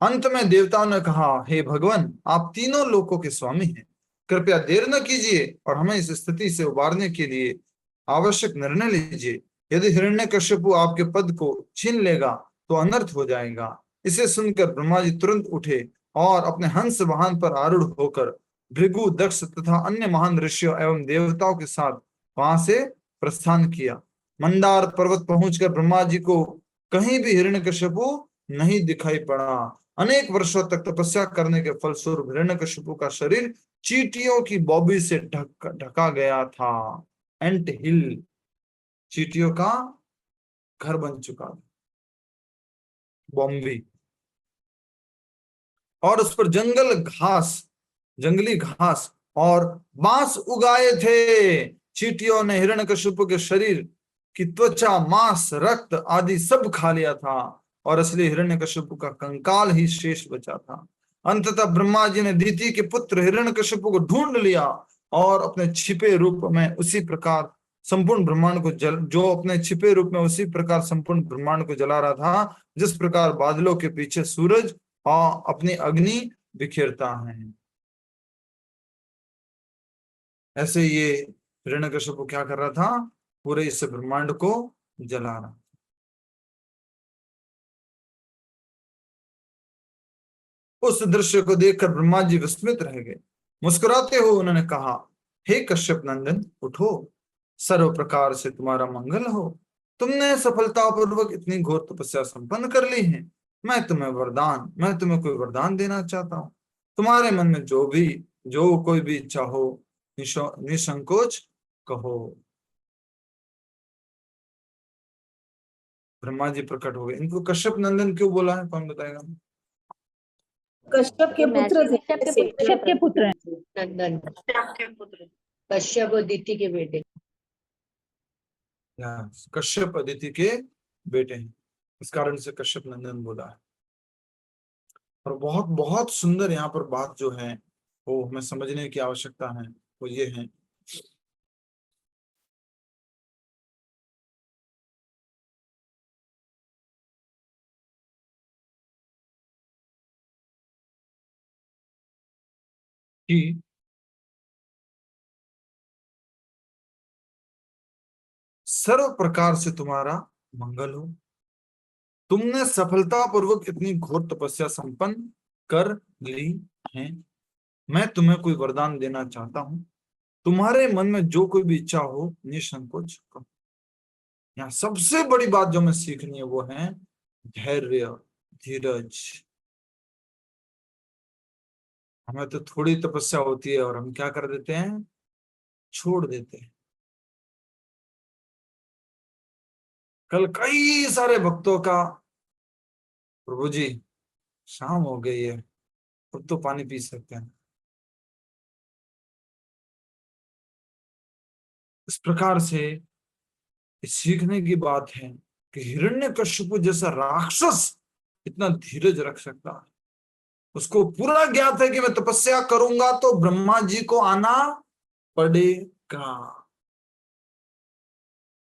अंत में देवताओं ने कहा, हे भगवान, आप तीनों लोकों के स्वामी हैं, कृपया देर न कीजिए और हमें इस स्थिति से उबारने के लिए आवश्यक निर्णय लीजिए। यदि हिरण्यकशिपु आपके पद को छीन लेगा तो अनर्थ हो जाएगा। इसे सुनकर ब्रह्मा जी तुरंत उठे और अपने हंस वाहन पर आरूढ़ होकर भृगु, दक्ष तथा अन्य महान ऋषियों एवं देवताओं के साथ वहां से प्रस्थान किया। मंदार पर्वत पहुंचकर ब्रह्मा जी को कहीं भी हिरण्यकशिपु नहीं दिखाई पड़ा। अनेक वर्षों तक तपस्या करने के फलस्वरूप हिरण्यकशिपु का शरीर चींटियों की बॉबी से ढका गया था। एंट हिल, चींटियों का घर बन चुका था, बॉम्बी, और उस पर जंगली घास और बांस उगाए थे। चींटियों ने हिरण्यकशिपु के शरीर की त्वचा, मांस, रक्त आदि सब खा लिया था और असली हिरण्यकशिपु का कंकाल ही शेष बचा था। अंततः ब्रह्मा जी ने दीति के पुत्र हिरण्यकशिपु को ढूंढ लिया और अपने छिपे रूप में उसी प्रकार संपूर्ण ब्रह्मांड को संपूर्ण ब्रह्मांड को जला रहा था, जिस प्रकार बादलों के पीछे सूरज और अपनी अग्नि बिखेरता है। ऐसे ये हिरण्यकशिपु क्या कर रहा था? पूरे इस ब्रह्मांड को जला रहा। उस दृश्य को देखकर ब्रह्मा जी विस्मित रह गए। मुस्कुराते हुए उन्होंने कहा, हे कश्यप नंदन, उठो, सर्व प्रकार से तुम्हारा मंगल हो। तुमने सफलतापूर्वक इतनी घोर तपस्या संपन्न कर ली है। मैं तुम्हें कोई वरदान देना चाहता हूँ। तुम्हारे मन में जो कोई भी इच्छा हो, निसंकोच कहो। ब्रह्मा जी प्रकट हो गए। इनको कश्यप नंदन क्यों बोला है, कौन बताएगा? कश्यप के पुत्र थे। कश्यप के पुत्र हैं। नंदन कश्यप और दिति के बेटे। कश्यप अदिति के बेटे हैं, इस कारण से कश्यप नंदन बोला है। और बहुत बहुत सुंदर यहाँ पर बात जो है वो हमें समझने की आवश्यकता है, वो ये है कि सर्व प्रकार से तुम्हारा मंगल हो। तुमने सफलतापूर्वक इतनी घोर तपस्या संपन्न कर ली है। मैं तुम्हें कोई वरदान देना चाहता हूं। तुम्हारे मन में जो कोई भी इच्छा हो, निसंकोच करो। यहाँ सबसे बड़ी बात जो हमें सीखनी है वो है धैर्य, धीरज। हमें तो थोड़ी तपस्या होती है और हम क्या कर देते हैं, छोड़ देते हैं। कल कई सारे भक्तों का, प्रभु जी शाम हो गई है, अब तो पानी पी सकते हैं। इस प्रकार से सीखने की बात है कि हिरण्यकश्यप जैसा राक्षस इतना धीरज रख सकता है। उसको पूरा ज्ञात है कि मैं तपस्या करूंगा तो ब्रह्मा जी को आना पड़ेगा।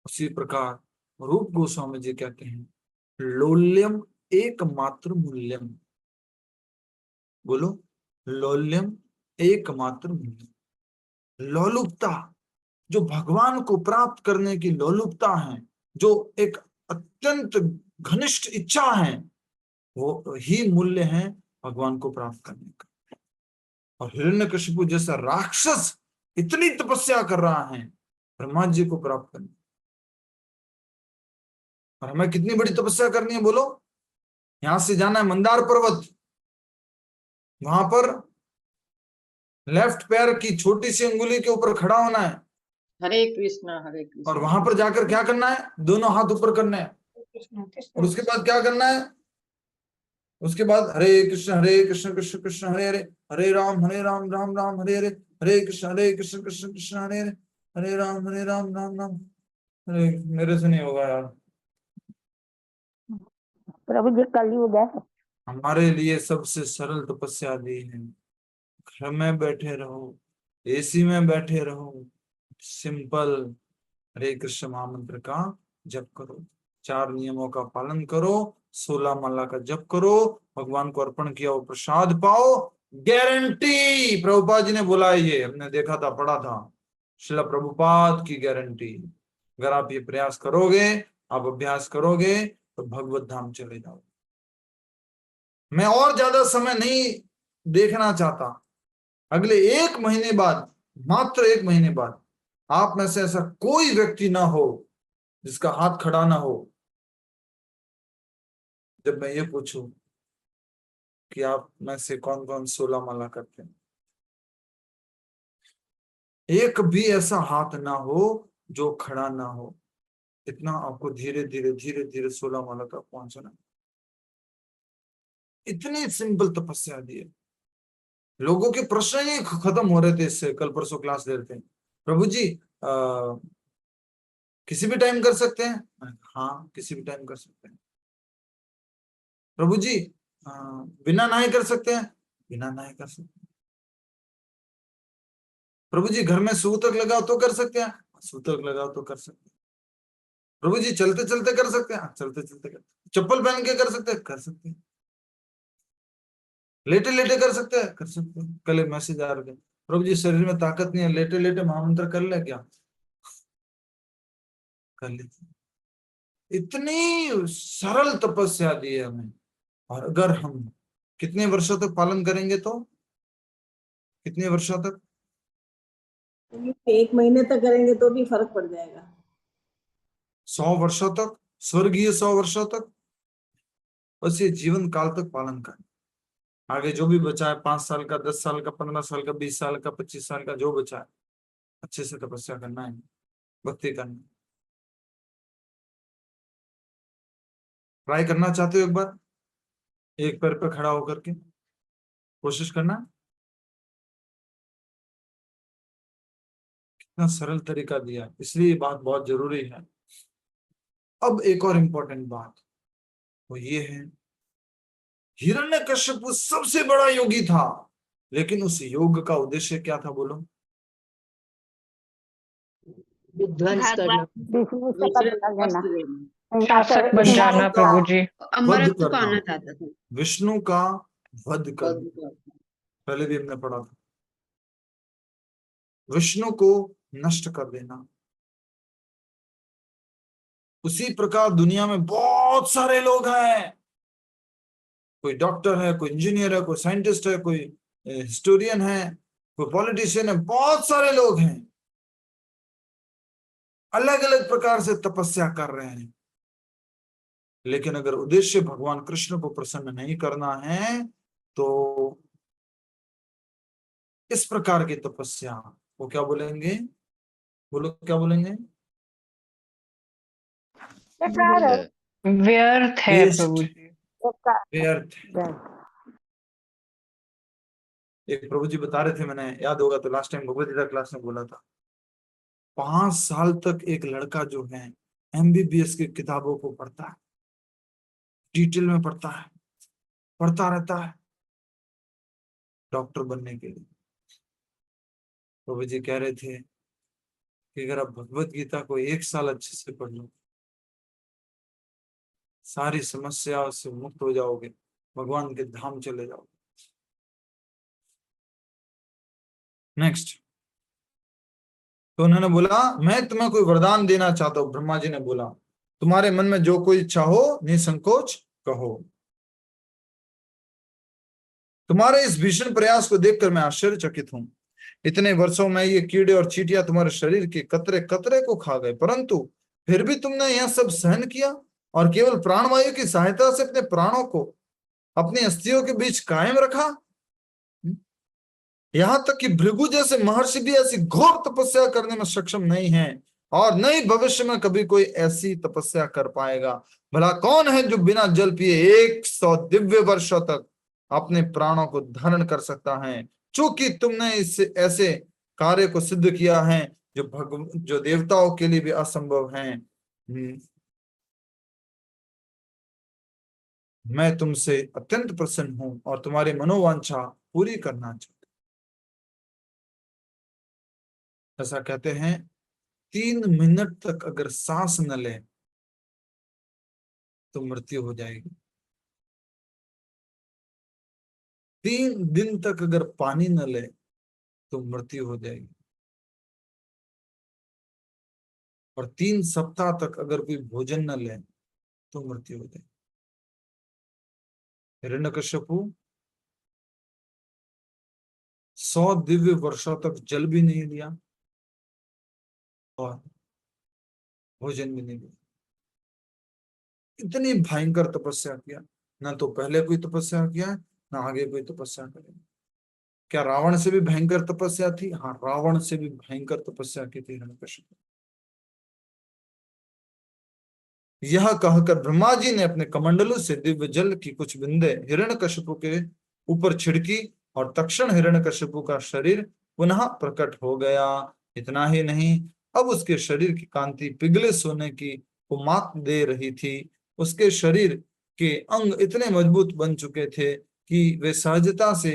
उसी प्रकार रूप गोस्वामी जी कहते हैं, लोल्यम एकमात्र मूल्यम। बोलो, लोल्यम एकमात्र मूल्यम। लोलुपता, जो भगवान को प्राप्त करने की लोलुपता है, जो एक अत्यंत घनिष्ठ इच्छा है, वो ही मूल्य है भगवान को प्राप्त करने का। और हिरण्यकशिपु जैसा राक्षस इतनी तपस्या कर रहा है ब्रह्मा जी को प्राप्त करने। और हमें कितनी बड़ी तपस्या करनी है बोलो। यहां से जाना है मंदार पर्वत, वहां पर लेफ्ट पैर की छोटी सी अंगुली के ऊपर खड़ा होना है। हरे कृष्णा हरे कृष्णा। और वहां पर जाकर क्या करना है, दोनों हाथ ऊपर करने हैं। और उसके बाद क्या करना है, उसके बाद हरे कृष्ण कृष्ण कृष्ण हरे हरे, हरे राम राम राम हरे हरे, हरे कृष्ण कृष्ण कृष्ण हरे हरे, हरे राम राम राम। अरे मेरे से नहीं होगा यार। प्रभु जी कलयुग है। हमारे लिए सबसे सरल तपस्या दी है। घर में बैठे रहो, एसी में बैठे रहो, सिंपल हरे कृष्ण महामंत्र का जप करो, 4 नियमों का पालन करो, 16 माला का जप करो, भगवान को अर्पण किया वो प्रसाद पाओ। गारंटी प्रभुपाद जी ने बोला है, ये हमने देखा था, पढ़ा था, श्रील प्रभुपाद की गारंटी। अगर आप ये प्रयास करोगे, आप अभ्यास करोगे तो भगवत धाम चले जाओगे। मैं और ज्यादा समय नहीं देखना चाहता। अगले 1 महीने बाद, मात्र 1 महीने बाद, आप में से ऐसा कोई व्यक्ति ना हो जिसका हाथ खड़ा ना हो जब मैं ये पूछूं कि आप में से कौन कौन 16 माला करते हैं। एक भी ऐसा हाथ ना हो जो खड़ा ना हो। इतना आपको धीरे धीरे 16 माला तक पहुंचना। इतनी सिंपल तपस्या दी है। लोगों के प्रश्न ही खत्म हो रहे थे इससे। कल परसों क्लास ले रहे थे, प्रभु जी किसी भी टाइम कर सकते हैं? हाँ, किसी भी टाइम कर सकते हैं। प्रभु जी बिना नहाए कर सकते हैं? बिना नहाए कर सकते हैं। प्रभु जी घर में सूतक लगाओ तो कर सकते हैं? सूतक लगाओ तो कर सकते हैं। प्रभु जी चलते चलते कर सकते हैं? चलते चलते कर। चप्पल पहन के कर सकते हैं? कर सकते हैं। लेटे लेटे कर सकते हैं? कर सकते हैं। कल एक मैसेज आ रहा है, प्रभु जी शरीर में ताकत नहीं है, लेटे लेटे महामंत्र कर ले क्या? कर ली थी। इतनी सरल तपस्या दी है हमें, और अगर हम कितने वर्षों तक पालन करेंगे तो कितने वर्षों तक? 1 महीने तक करेंगे तो भी फर्क पड़ जाएगा। 100 वर्षों तक, स्वर्गीय 100 वर्षों तक, बस ये जीवन काल तक पालन करें। आगे जो भी बचा है, 5 साल का, 10 साल का, 15 साल का, 20 साल का, 25 साल का, जो बचा है, अच्छे से तपस्या करना है, भक्ति करना है। ट्राई करना चाहते हो एक बार, एक पैर पे खड़ा होकर के कोशिश करना। कितना सरल तरीका दिया, इसलिए ये बात बहुत जरूरी है। अब एक और इम्पोर्टेंट बात वो ये है, हिरण्यकश्यप सबसे बड़ा योगी था, लेकिन उस योग का उद्देश्य क्या था? बोलो। विध्वंस करना, दूसरे को कष्ट देना, शासक बन जाना प्रभु जी। अमरत्व पाना चाहता था। विष्णु का वध करना, वध करना। पहले भी हमने पढ़ा था। विष्णु को नष्ट कर देना। उसी प्रकार दुनिया में बहुत सारे लोग हैं, कोई डॉक्टर है, कोई इंजीनियर है, कोई साइंटिस्ट है, कोई हिस्टोरियन है, कोई पॉलिटिशियन है, बहुत सारे लोग हैं, अलग अलग प्रकार से तपस्या कर रहे हैं। लेकिन अगर उद्देश्य भगवान कृष्ण को प्रसन्न नहीं करना है तो इस प्रकार की तपस्या वो क्या बोलेंगे? बोलो क्या बोलेंगे? व्यर्थ है प्रभु जी। व्यर्थ। एक प्रभु जी बता रहे थे, मैंने याद होगा तो last time Bhagavad Gita class में बोला था, 5 साल तक एक लड़का जो है MBBS की किताबों को पढ़ता है, डिटेल में पढ़ता है, पढ़ता रहता है डॉक्टर बनने के लिए। प्रभु जी कह रहे थे कि अगर आप भगवद गीता को 1 साल अच्छे से पढ़ लो, सारी समस्याओं से मुक्त हो जाओगे, भगवान के धाम चले जाओगे। नेक्स्ट, तो उन्होंने बोला मैं तुम्हें कोई वरदान देना चाहता हूं। ब्रह्मा जी ने बोला तुम्हारे मन में जो कोई इच्छा हो निसंकोच कहो। तुम्हारे इस भीषण प्रयास को देखकर मैं आश्चर्यचकित हूं। इतने वर्षों में ये कीड़े और चींटियां तुम्हारे शरीर के कतरे कतरे को खा गए, परंतु फिर भी तुमने यह सब सहन किया और केवल प्राणवायु की सहायता से अपने प्राणों को अपनी अस्थियों के बीच कायम रखा। यहां तक कि भृगु जैसे महर्षि भी ऐसी घोर तपस्या करने में सक्षम नहीं है और न ही भविष्य में कभी कोई ऐसी तपस्या कर पाएगा। भला कौन है जो बिना जल पिए 100 दिव्य वर्षों तक अपने प्राणों को धारण कर सकता है? चूंकि तुमने इससे ऐसे कार्य को सिद्ध किया है जो देवताओं के लिए भी असंभव है, मैं तुमसे अत्यंत प्रसन्न हूं और तुम्हारी मनोवांछा पूरी करना चाहता। ऐसा कहते हैं 3 मिनट तक अगर सांस न ले तो मृत्यु हो जाएगी। 3 दिन तक अगर पानी न ले तो मृत्यु हो जाएगी, और 3 सप्ताह तक अगर कोई भोजन न ले तो मृत्यु हो जाएगी। हिरण्यकश्यपु 100 दिव्य वर्षों तक जल भी नहीं लिया और भोजन भी नहीं लिया। इतनी भयंकर तपस्या किया, ना तो पहले कोई तपस्या किया ना आगे कोई तपस्या करेगा। क्या रावण से भी भयंकर तपस्या थी? हाँ, रावण से भी भयंकर तपस्या की थी हिरण्यकश्यप। यह कहकर ब्रह्मा जी ने अपने कमंडलों से दिव्य जल की कुछ बूंदे हिरण्यकश्यप के ऊपर छिड़की और तक्षण हिरण्यकश्यप का शरीर पुनः प्रकट हो गया। इतना ही नहीं, अब उसके शरीर की कांति पिघले सोने की उमात दे रही थी। उसके शरीर के अंग इतने मजबूत बन चुके थे कि वे सहजता से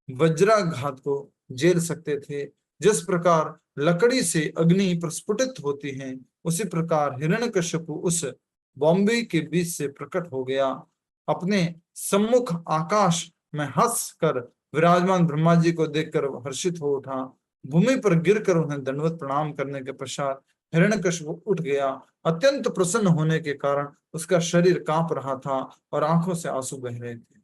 वज्राघात को झेल सकते थे। जिस प्रकार लकड़ी से अग्नि प्रस्फुटित होती है, उसी प्रकार हिरण्यकश्यप उस बॉम्बे के बीच से प्रकट हो गया। अपने सम्मुख आकाश में हंस कर विराजमान ब्रह्मा जी को देखकर हर्षित हो उठा। भूमि पर गिरकर उन्हें दंडवत प्रणाम करने के पश्चात हिरण्यकशिपु उठ गया। अत्यंत प्रसन्न होने के कारण उसका शरीर कांप रहा था और आंखों से आंसू बह रहे थे।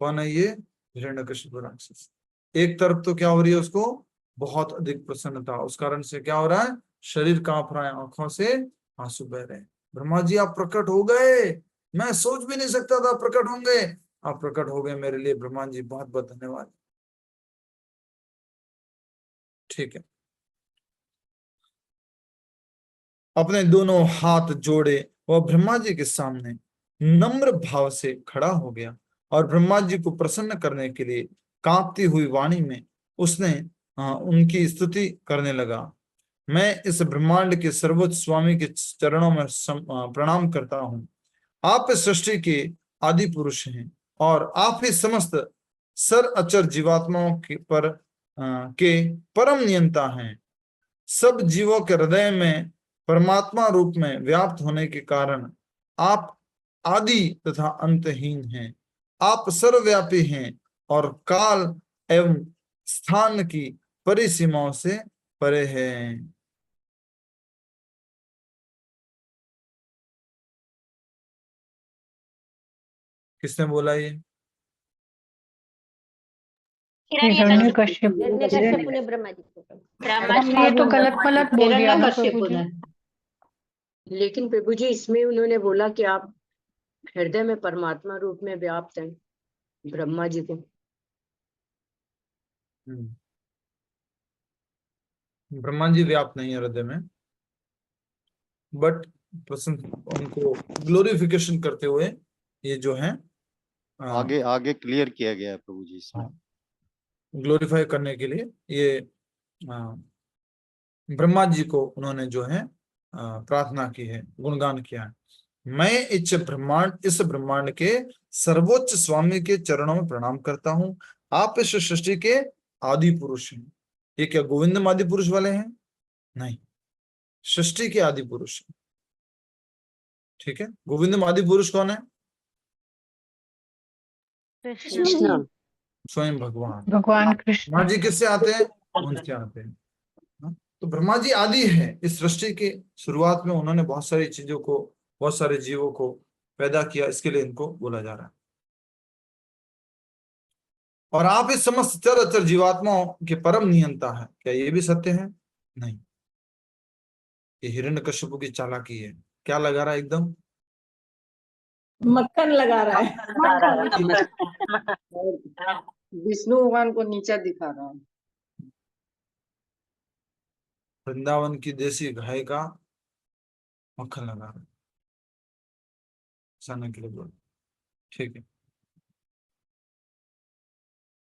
कौन है ये? हिरण्यकशिपु राक्षस। एक तरफ तो क्या हो रही है, उसको बहुत अधिक प्रसन्नता, उस कारण से क्या हो रहा है, शरीर कांप रहा है, आंखों से आंसू बह रहे हैं। ब्रह्मा जी आप प्रकट हो गए, मैं सोच भी नहीं सकता था प्रकट होंगे, आप प्रकट हो गए मेरे लिए, ब्रह्मा जी बहुत बहुत धन्यवाद। ठीक है, अपने दोनों हाथ जोड़े वह ब्रह्मा जी के सामने नम्र भाव से खड़ा हो गया और ब्रह्मा जी को प्रसन्न करने के लिए कांपती हुई वाणी में उसने उनकी स्तुति करने लगा। मैं इस ब्रह्मांड के सर्वोच्च स्वामी के चरणों में प्रणाम करता हूँ। आप इस सृष्टि के आदि पुरुष हैं और आप ही समस्त सर अचर जीवात्माओं के परम नियंता हैं। सब जीवों के हृदय में परमात्मा रूप में व्याप्त होने के कारण आप आदि तथा अंतहीन हैं। आप सर्वव्यापी हैं और काल एवं स्थान की परिसीमाओं से परे हैं। किसने बोला ये? हिरण्यकश्यप। हिरण्यकश्यप ने ब्रह्मा जी को ये तो गलत गलत बोल दिया ना प्रभु हिरण्यकश्यप जी। ने। लेकिन प्रभु जी इसमें उन्होंने बोला कि आप हृदय में परमात्मा रूप में व्याप्त हैं, ब्रह्मा जी को। ब्रह्मा जी व्याप्त नहीं है हृदय में, बट उनको ग्लोरिफिकेशन करते हुए ये जो है आगे आगे क्लियर किया गया है प्रभु जी इसमें। ग्लोरीफाई करने के लिए ये ब्रह्मा जी को उन्होंने जो है प्रार्थना की है, गुणगान किया है। मैं इस ब्रह्मांड के सर्वोच्च स्वामी के चरणों में प्रणाम करता हूँ। आप इस सृष्टि के आदि पुरुष हैं। ये क्या गोविंदम आदि पुरुष वाले हैं? नहीं, सृष्टि के आदि पुरुष हैं। ठीक है, गोविंदम आदि पुरुष कौन है? कृष्ण। स्वयं भगवान। भगवान कृष्ण। ब्रह्मा जी किससे आते हैं? उनसे आते हैं। तो ब्रह्मा जी आदि है। इस सृष्टि के शुरुआत में उन्होंने बहुत सारी चीजों को, बहुत सारे जीवों को पैदा किया, इसके लिए इनको बोला जा रहा है। और आप इस समस्त चर अचर जीवात्माओं के परम नियंता है। क्या ये भी सत्य है? नहीं, ये हिरण्यकश्यप की चालाकी है। क्या लगा रहा है? एकदम मक्खन लगा रहा है। विष्णु भगवान को नीचा दिखा रहा है। वृंदावन की देसी गाय का मक्खन लगा रहा है, साने के लिए बोल। ठीक है,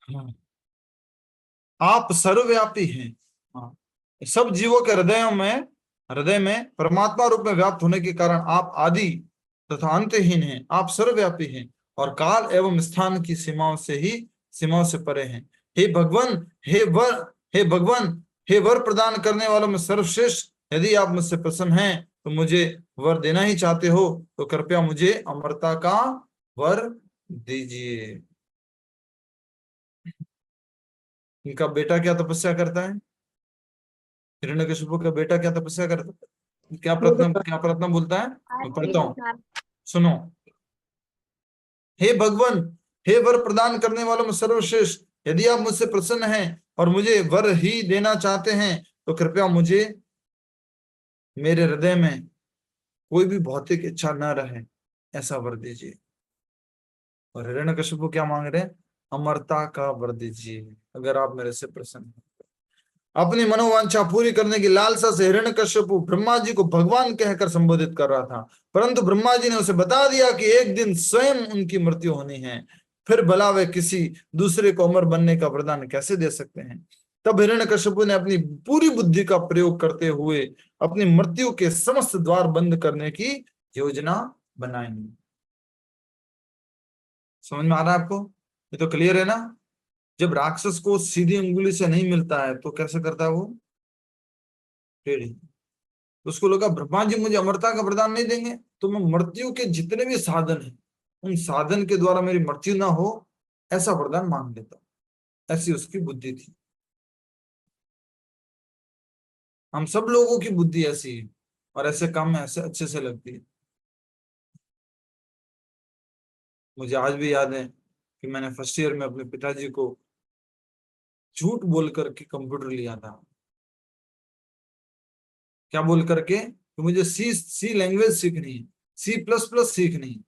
हाँ। आप सर्वव्यापी हैं। हाँ, सब जीवों के हृदय में परमात्मा रूप में व्याप्त होने के कारण आप आदि तथा अंतहीन हैं। आप सर्वव्यापी हैं और काल एवं स्थान की सीमाओं से परे हैं। हे भगवान, हे वर प्रदान करने वालों में सर्वश्रेष्ठ, यदि आप मुझसे प्रसन्न हैं तो मुझे वर देना ही चाहते हो तो कृपया मुझे अमरता का वर दीजिए। इनका बेटा क्या तपस्या करता है? हिरण्यकशिपु का बेटा क्या तपस्या करता है? क्या प्रार्थना बोलता है? मैं पढ़ता हूं, सुनो। हे भगवान, हे वर प्रदान करने वालों में सर्वश्रेष्ठ, यदि आप मुझसे प्रसन्न हैं और मुझे वर ही देना चाहते हैं तो कृपया मुझे मेरे हृदय में कोई भी भौतिक इच्छा न रहे, ऐसा वर दीजिए। और हिरण्यकशिपु क्या मांग रहे हैं? अमरता का वर दीजिए, अगर आप मेरे से प्रसन्न हैं। अपनी मनोवांछा पूरी करने की लालसा से हिरण्यकश्यपु ब्रह्मा जी को भगवान कहकर संबोधित कर रहा था, परंतु ब्रह्मा जी ने उसे बता दिया कि एक दिन स्वयं उनकी मृत्यु होनी है, फिर भला वे किसी दूसरे को अमर बनने का वरदान कैसे दे सकते हैं। तब हिरण्यकश्यपु ने अपनी पूरी बुद्धि का प्रयोग करते हुए अपनी मृत्यु के समस्त द्वार बंद करने की योजना बनाई। समझ में आ रहा है आपको? ये तो क्लियर है ना? जब राक्षस को सीधी उंगली से नहीं मिलता है तो कैसे करता है वो? टेढ़ी। उसको लगा ब्रह्मा जी मुझे अमरता का वरदान नहीं देंगे तो मैं मृत्यु के जितने भी साधन हैं उन साधन के द्वारा मेरी मृत्यु ना हो, ऐसा वरदान मांग लेता। ऐसी उसकी बुद्धि थी। हम सब लोगों की बुद्धि ऐसी है और ऐसे काम में ऐसे अच्छे से लगती है। मुझे आज भी याद है कि मैंने फर्स्ट ईयर में अपने पिताजी को झूठ बोल करके कंप्यूटर लिया था। क्या बोल करके? तो मुझे सी लैंग्वेज सीखनी है, C++ सीखनी है।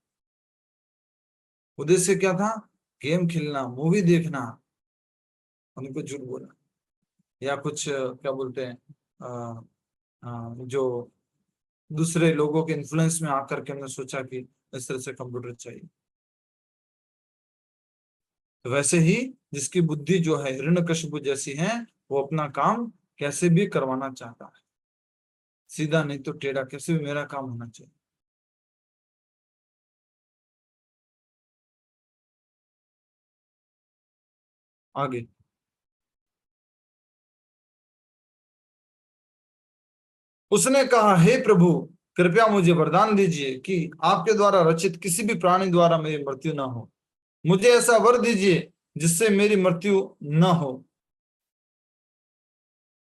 उद्देश्य क्या था? गेम खेलना, मूवी देखना। उनको झूठ बोला या कुछ क्या बोलते हैं जो दूसरे लोगों के इन्फ्लुएंस में आकर के हमने सोचा कि इस तरह से कंप्यूटर चाहिए। तो वैसे ही जिसकी बुद्धि जो है हिरण्यकशिपु जैसी है, वो अपना काम कैसे भी करवाना चाहता है, सीधा नहीं तो टेढ़ा, कैसे भी मेरा काम होना चाहिए। आगे उसने कहा, हे प्रभु, कृपया मुझे वरदान दीजिए कि आपके द्वारा रचित किसी भी प्राणी द्वारा मेरी मृत्यु न हो। मुझे ऐसा वर दीजिए जिससे मेरी मृत्यु न हो।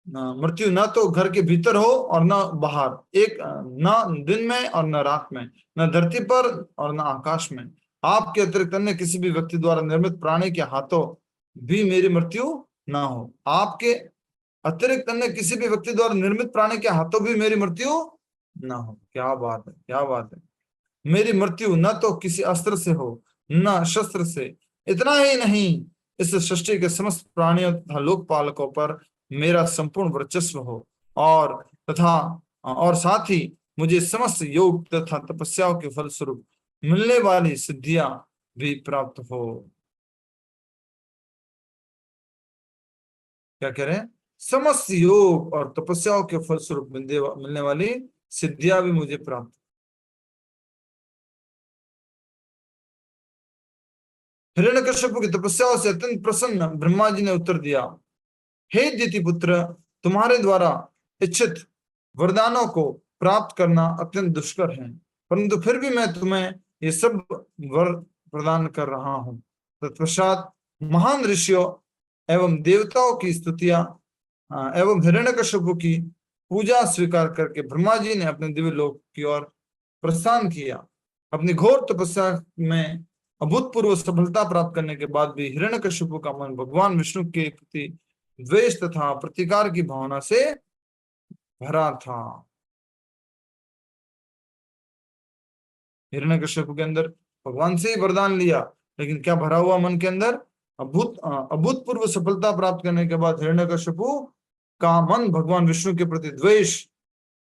मृत्यु न तो घर के भीतर हो और न बाहर, एक न दिन में और न रात में, न धरती पर और न आकाश में। आपके अतिरिक्त अन्य किसी भी व्यक्ति द्वारा निर्मित प्राणी के हाथों भी मेरी मृत्यु न हो। आपके अतिरिक्त अन्य किसी भी व्यक्ति द्वारा निर्मित प्राणी के हाथों भी मेरी मृत्यु न हो। क्या बात है, क्या बात है। मेरी मृत्यु न तो किसी अस्त्र से हो, न शस्त्र से। इतना ही नहीं, इस सृष्टि के समस्त प्राणियों तथा लोकपालकों पर मेरा संपूर्ण वर्चस्व हो, और साथ ही मुझे समस्त योग तथा तपस्याओं के फलस्वरूप मिलने वाली सिद्धियां भी प्राप्त हो। क्या कह रहे हैं? समस्त योग और तपस्याओं के फलस्वरूप मिलने वाली सिद्धियां भी मुझे प्राप्त। हिरण्यकश्यप की तपस्याओं से अत्यंत प्रसन्न ब्रह्मा जी ने उत्तर दिया, हे दिति पुत्र, तुम्हारे द्वारा इच्छित वरदानों को प्राप्त करना अत्यंत दुष्कर है, परंतु फिर भी मैं तुम्हें ये सब वर प्रदान कर रहा हूं। तत्पश्चात महान ऋषियों एवं देवताओं की स्तुतियां एवं हिरण्यकश्यप की पूजा स्वीकार करके ब्रह्मा जी ने अपने दिव्य लोक की ओर प्रस्थान किया। अपनी घोर तपस्या में अभूतपूर्व सफलता प्राप्त करने के बाद भी हिरण्यकश्यप का मन भगवान विष्णु के प्रति द्वेष तथा प्रतिकार की भावना से भरा था। हिरण्यकश्यप के अंदर भगवान से ही वरदान लिया, लेकिन क्या भरा हुआ मन के अंदर? अभूतपूर्व सफलता प्राप्त करने के बाद हिरण्यकश्यप का मन भगवान विष्णु के प्रति द्वेष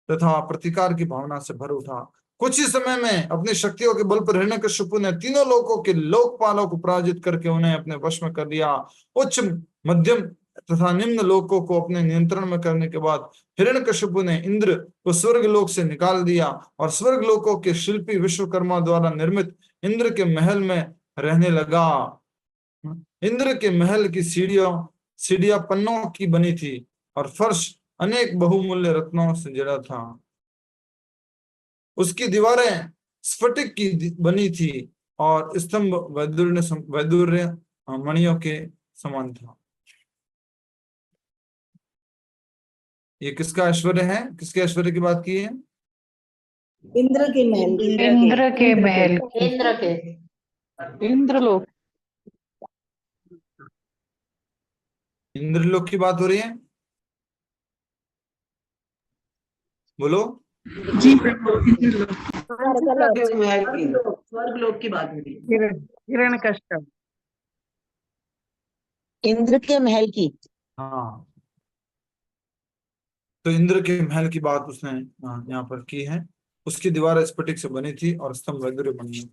तथा प्रतिकार की भावना से भर उठा। कुछ ही समय में अपनी शक्तियों के बल पर हिरण्यकश्यप ने तीनों लोकों के लोकपालों को पराजित करके उन्हें अपने वश में कर लिया। उच्च, मध्यम तथा निम्न लोकों को अपने नियंत्रण में करने के बाद हिरण्यकश्यप ने इंद्र को स्वर्ग लोक से निकाल दिया और स्वर्ग लोकों के शिल्पी विश्वकर्मा द्वारा निर्मित इंद्र के महल में रहने लगा। इंद्र के महल की सीढ़ियां पन्नों की बनी थी और फर्श अनेक बहुमूल्य रत्नों से जड़ा था। उसकी दीवारें स्फटिक की बनी थी और स्तंभ वैदुर्य मणियों के समान था। ये किसका ऐश्वर्य है? किसके ऐश्वर्य की बात की है? इंद्र के महल, इंद्र के महल की। इंद्र के इंद्रलोक। इंद्रलोक की बात हो रही है, बोलो। जी स्वर्गलोक की बात हो रही है। हिरण्यकश्यप। इंद्र के महल की। हाँ, तो इंद्र के महल की बात उसने यहाँ पर की है। उसकी दीवार स्फटिक से बनी थी और स्तंभ वैदुर्य बनी थी।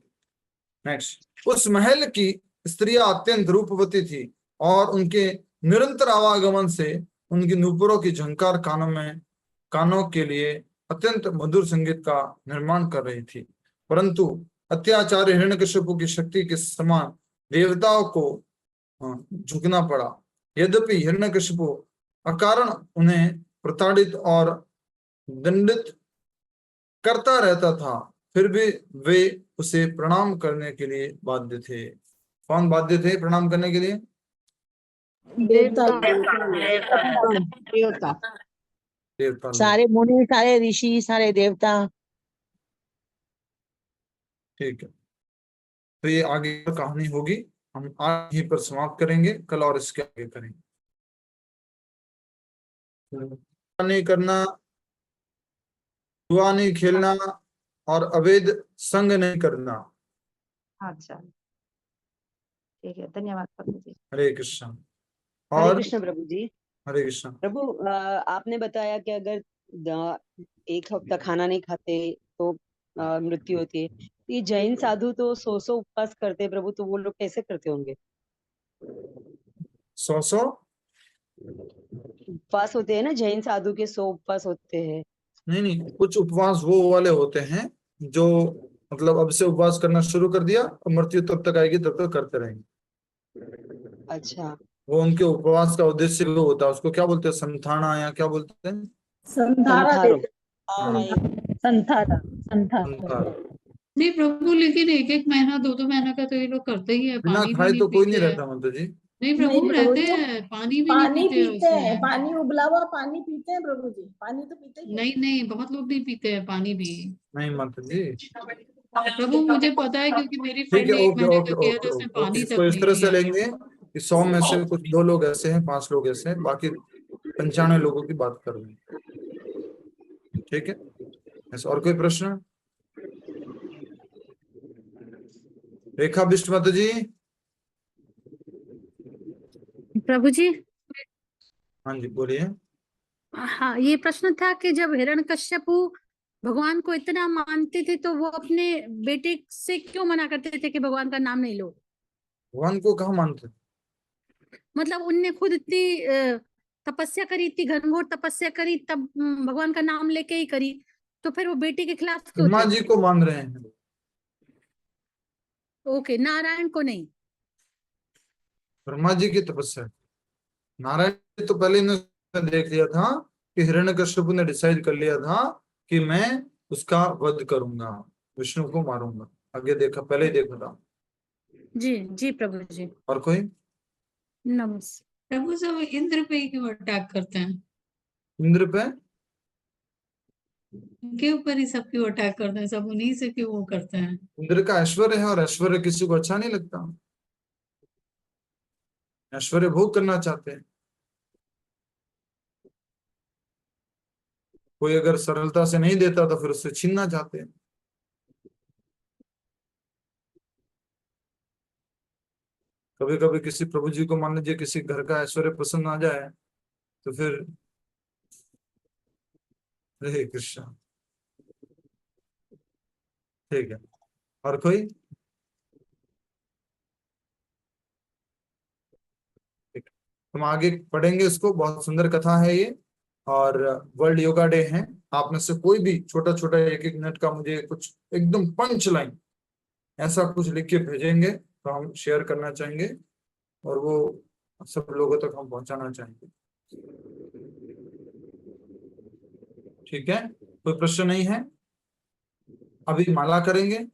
नेक्स्ट, उस महल की स्त्रियां अत्यंत रूपवती थी और उनके निरंतर आवागमन से उनकी नूपुरों की झंकार कानों के लिए अत्यंत मधुर संगीत का निर्माण कर रही थी। परंतु अत्याचारी हिरण्यकश्यप की शक्ति के समान देवताओं को झुकना पड़ा। यद्यपि हिरण्यकश्यप अकारण उन्हें प्रताड़ित और दंडित करता रहता था, फिर भी वे उसे प्रणाम करने के लिए बाध्य थे। कौन बाध्य थे प्रणाम करने के लिए? देवता। देवता लोग। सारे मुनि, सारे ऋषि, सारे देवता। ठीक है, तो ये आगे की कहानी होगी, हम आज यहीं पर समाप्त करेंगे, कल और इसके आगे करेंगे। नहीं करना, जुआ नहीं खेलना और अवैध संग नहीं करना। अच्छा, ठीक है, धन्यवाद प्रभु जी। हरे कृष्ण। हरे और कृष्ण प्रभु जी। हरे कृष्ण। प्रभु आपने बताया कि अगर एक हफ्ता खाना नहीं खाते तो मृत्यु होती है। ये जैन साधु तो 100 उपवास करते हैं प्रभु, तो वो लोग कैसे करते होंगे? 100 उपवास होते हैं ना, जैन साधु के 100 उपवास होते हैं। नहीं, कुछ उपवास वो वाले होते हैं जो मतलब अब से उपवास करना शुरू कर दिया और मृत्यु तब तक आएगी तब तक करते रहेंगे। अच्छा, वो उनके उपवास का उद्देश्य वो होता है, उसको क्या बोलते हैं, संथाना या क्या बोलते हैं, संधारा संथारो। देते। संथारा संथारा। संथारा। नहीं प्रभु, लेकिन एक एक महीना 2-2 महीना का तो ये लोग करते ही है, बिना पानी भी खाए नहीं तो कोई नहीं पीते हैं। रहता मंत्र जी। नहीं नहीं प्रभु, प्रभु रहते जी, हैं, पानी भी नहीं पानी पीते हैं पीते हैं, उसमें। पानी उबला हुआ पानी पीते हैं प्रभु जी, पानी तो पीते ही हैं। नहीं, बहुत लोग नहीं पीते हैं पानी भी। नहीं मंत्र जी। प्रभु मुझे पता है, क्योंकि मेरी ठीक फ्रेंड है, ने 1 ओके महीने ओके का किया ओके था, उसने ओके, पानी इसको तक इस नहीं तरह से लिया। लेंगे कि 100 में से कुछ 2 लोग ऐसे हैं, 5 लोग ऐसे हैं, बाकी 95 लोगों की बात कर रहे हैं। ठीक है, ऐसा और कोई प्रश्न? रेखा बिष्ट माता जी। प्रभु जी, हाँ जी बोलिए। हाँ, ये प्रश्न था कि जब हिरण्यकश्यपु भगवान को इतना मानते थे तो वो अपने बेटे से क्यों मना करते थे कि भगवान का नाम नहीं लो? भगवान को कहाँ मानते? मतलब उनने खुद इतनी तपस्या करी, इतनी घनघोर तपस्या करी, तब भगवान का नाम लेके ही करी, तो फिर वो बेटे के खिलाफ क्यों ब्रह्मा थे? जी को मान रहे हैं। ओके, नारायण को नहीं। ब्रह्मा जी की तपस्या। नारायण जी तो पहले ने देख लिया था कि हिरण्यकश्यप ने डिसाइड कर लिया था कि मैं उसका वध करूंगा, विष्णु को मारूंगा। आगे देखा, पहले ही देखा था। जी जी प्रभु जी। और कोई? नमस्ते प्रभु, सब इंद्र पे ही क्यों अटैक करते हैं? इंद्र पे? उनके ऊपर ही सब क्यों अटैक करते हैं? सब उन्हीं से क्यों वो करते हैं? इंद्र का ऐश्वर्य है और ऐश्वर्य किसी को अच्छा नहीं लगता। ऐश्वर्य भोग करना चाहते हैं। कोई अगर सरलता से नहीं देता तो फिर उससे छीनना चाहते हैं। कभी कभी किसी प्रभु जी को मान लीजिए किसी घर का ऐश्वर्य पसंद आ जाए तो फिर हरे कृष्ण। ठीक है, और कोई? ठीक, हम आगे पढ़ेंगे इसको, बहुत सुंदर कथा है ये। और वर्ल्ड योगा डे है, आप में से कोई भी छोटा छोटा 1-1 मिनट का मुझे कुछ एकदम पंच लाइन ऐसा कुछ लिख के भेजेंगे तो हम शेयर करना चाहेंगे और वो सब लोगों तक हम पहुंचाना चाहेंगे। ठीक है, कोई प्रश्न नहीं है? अभी माला करेंगे।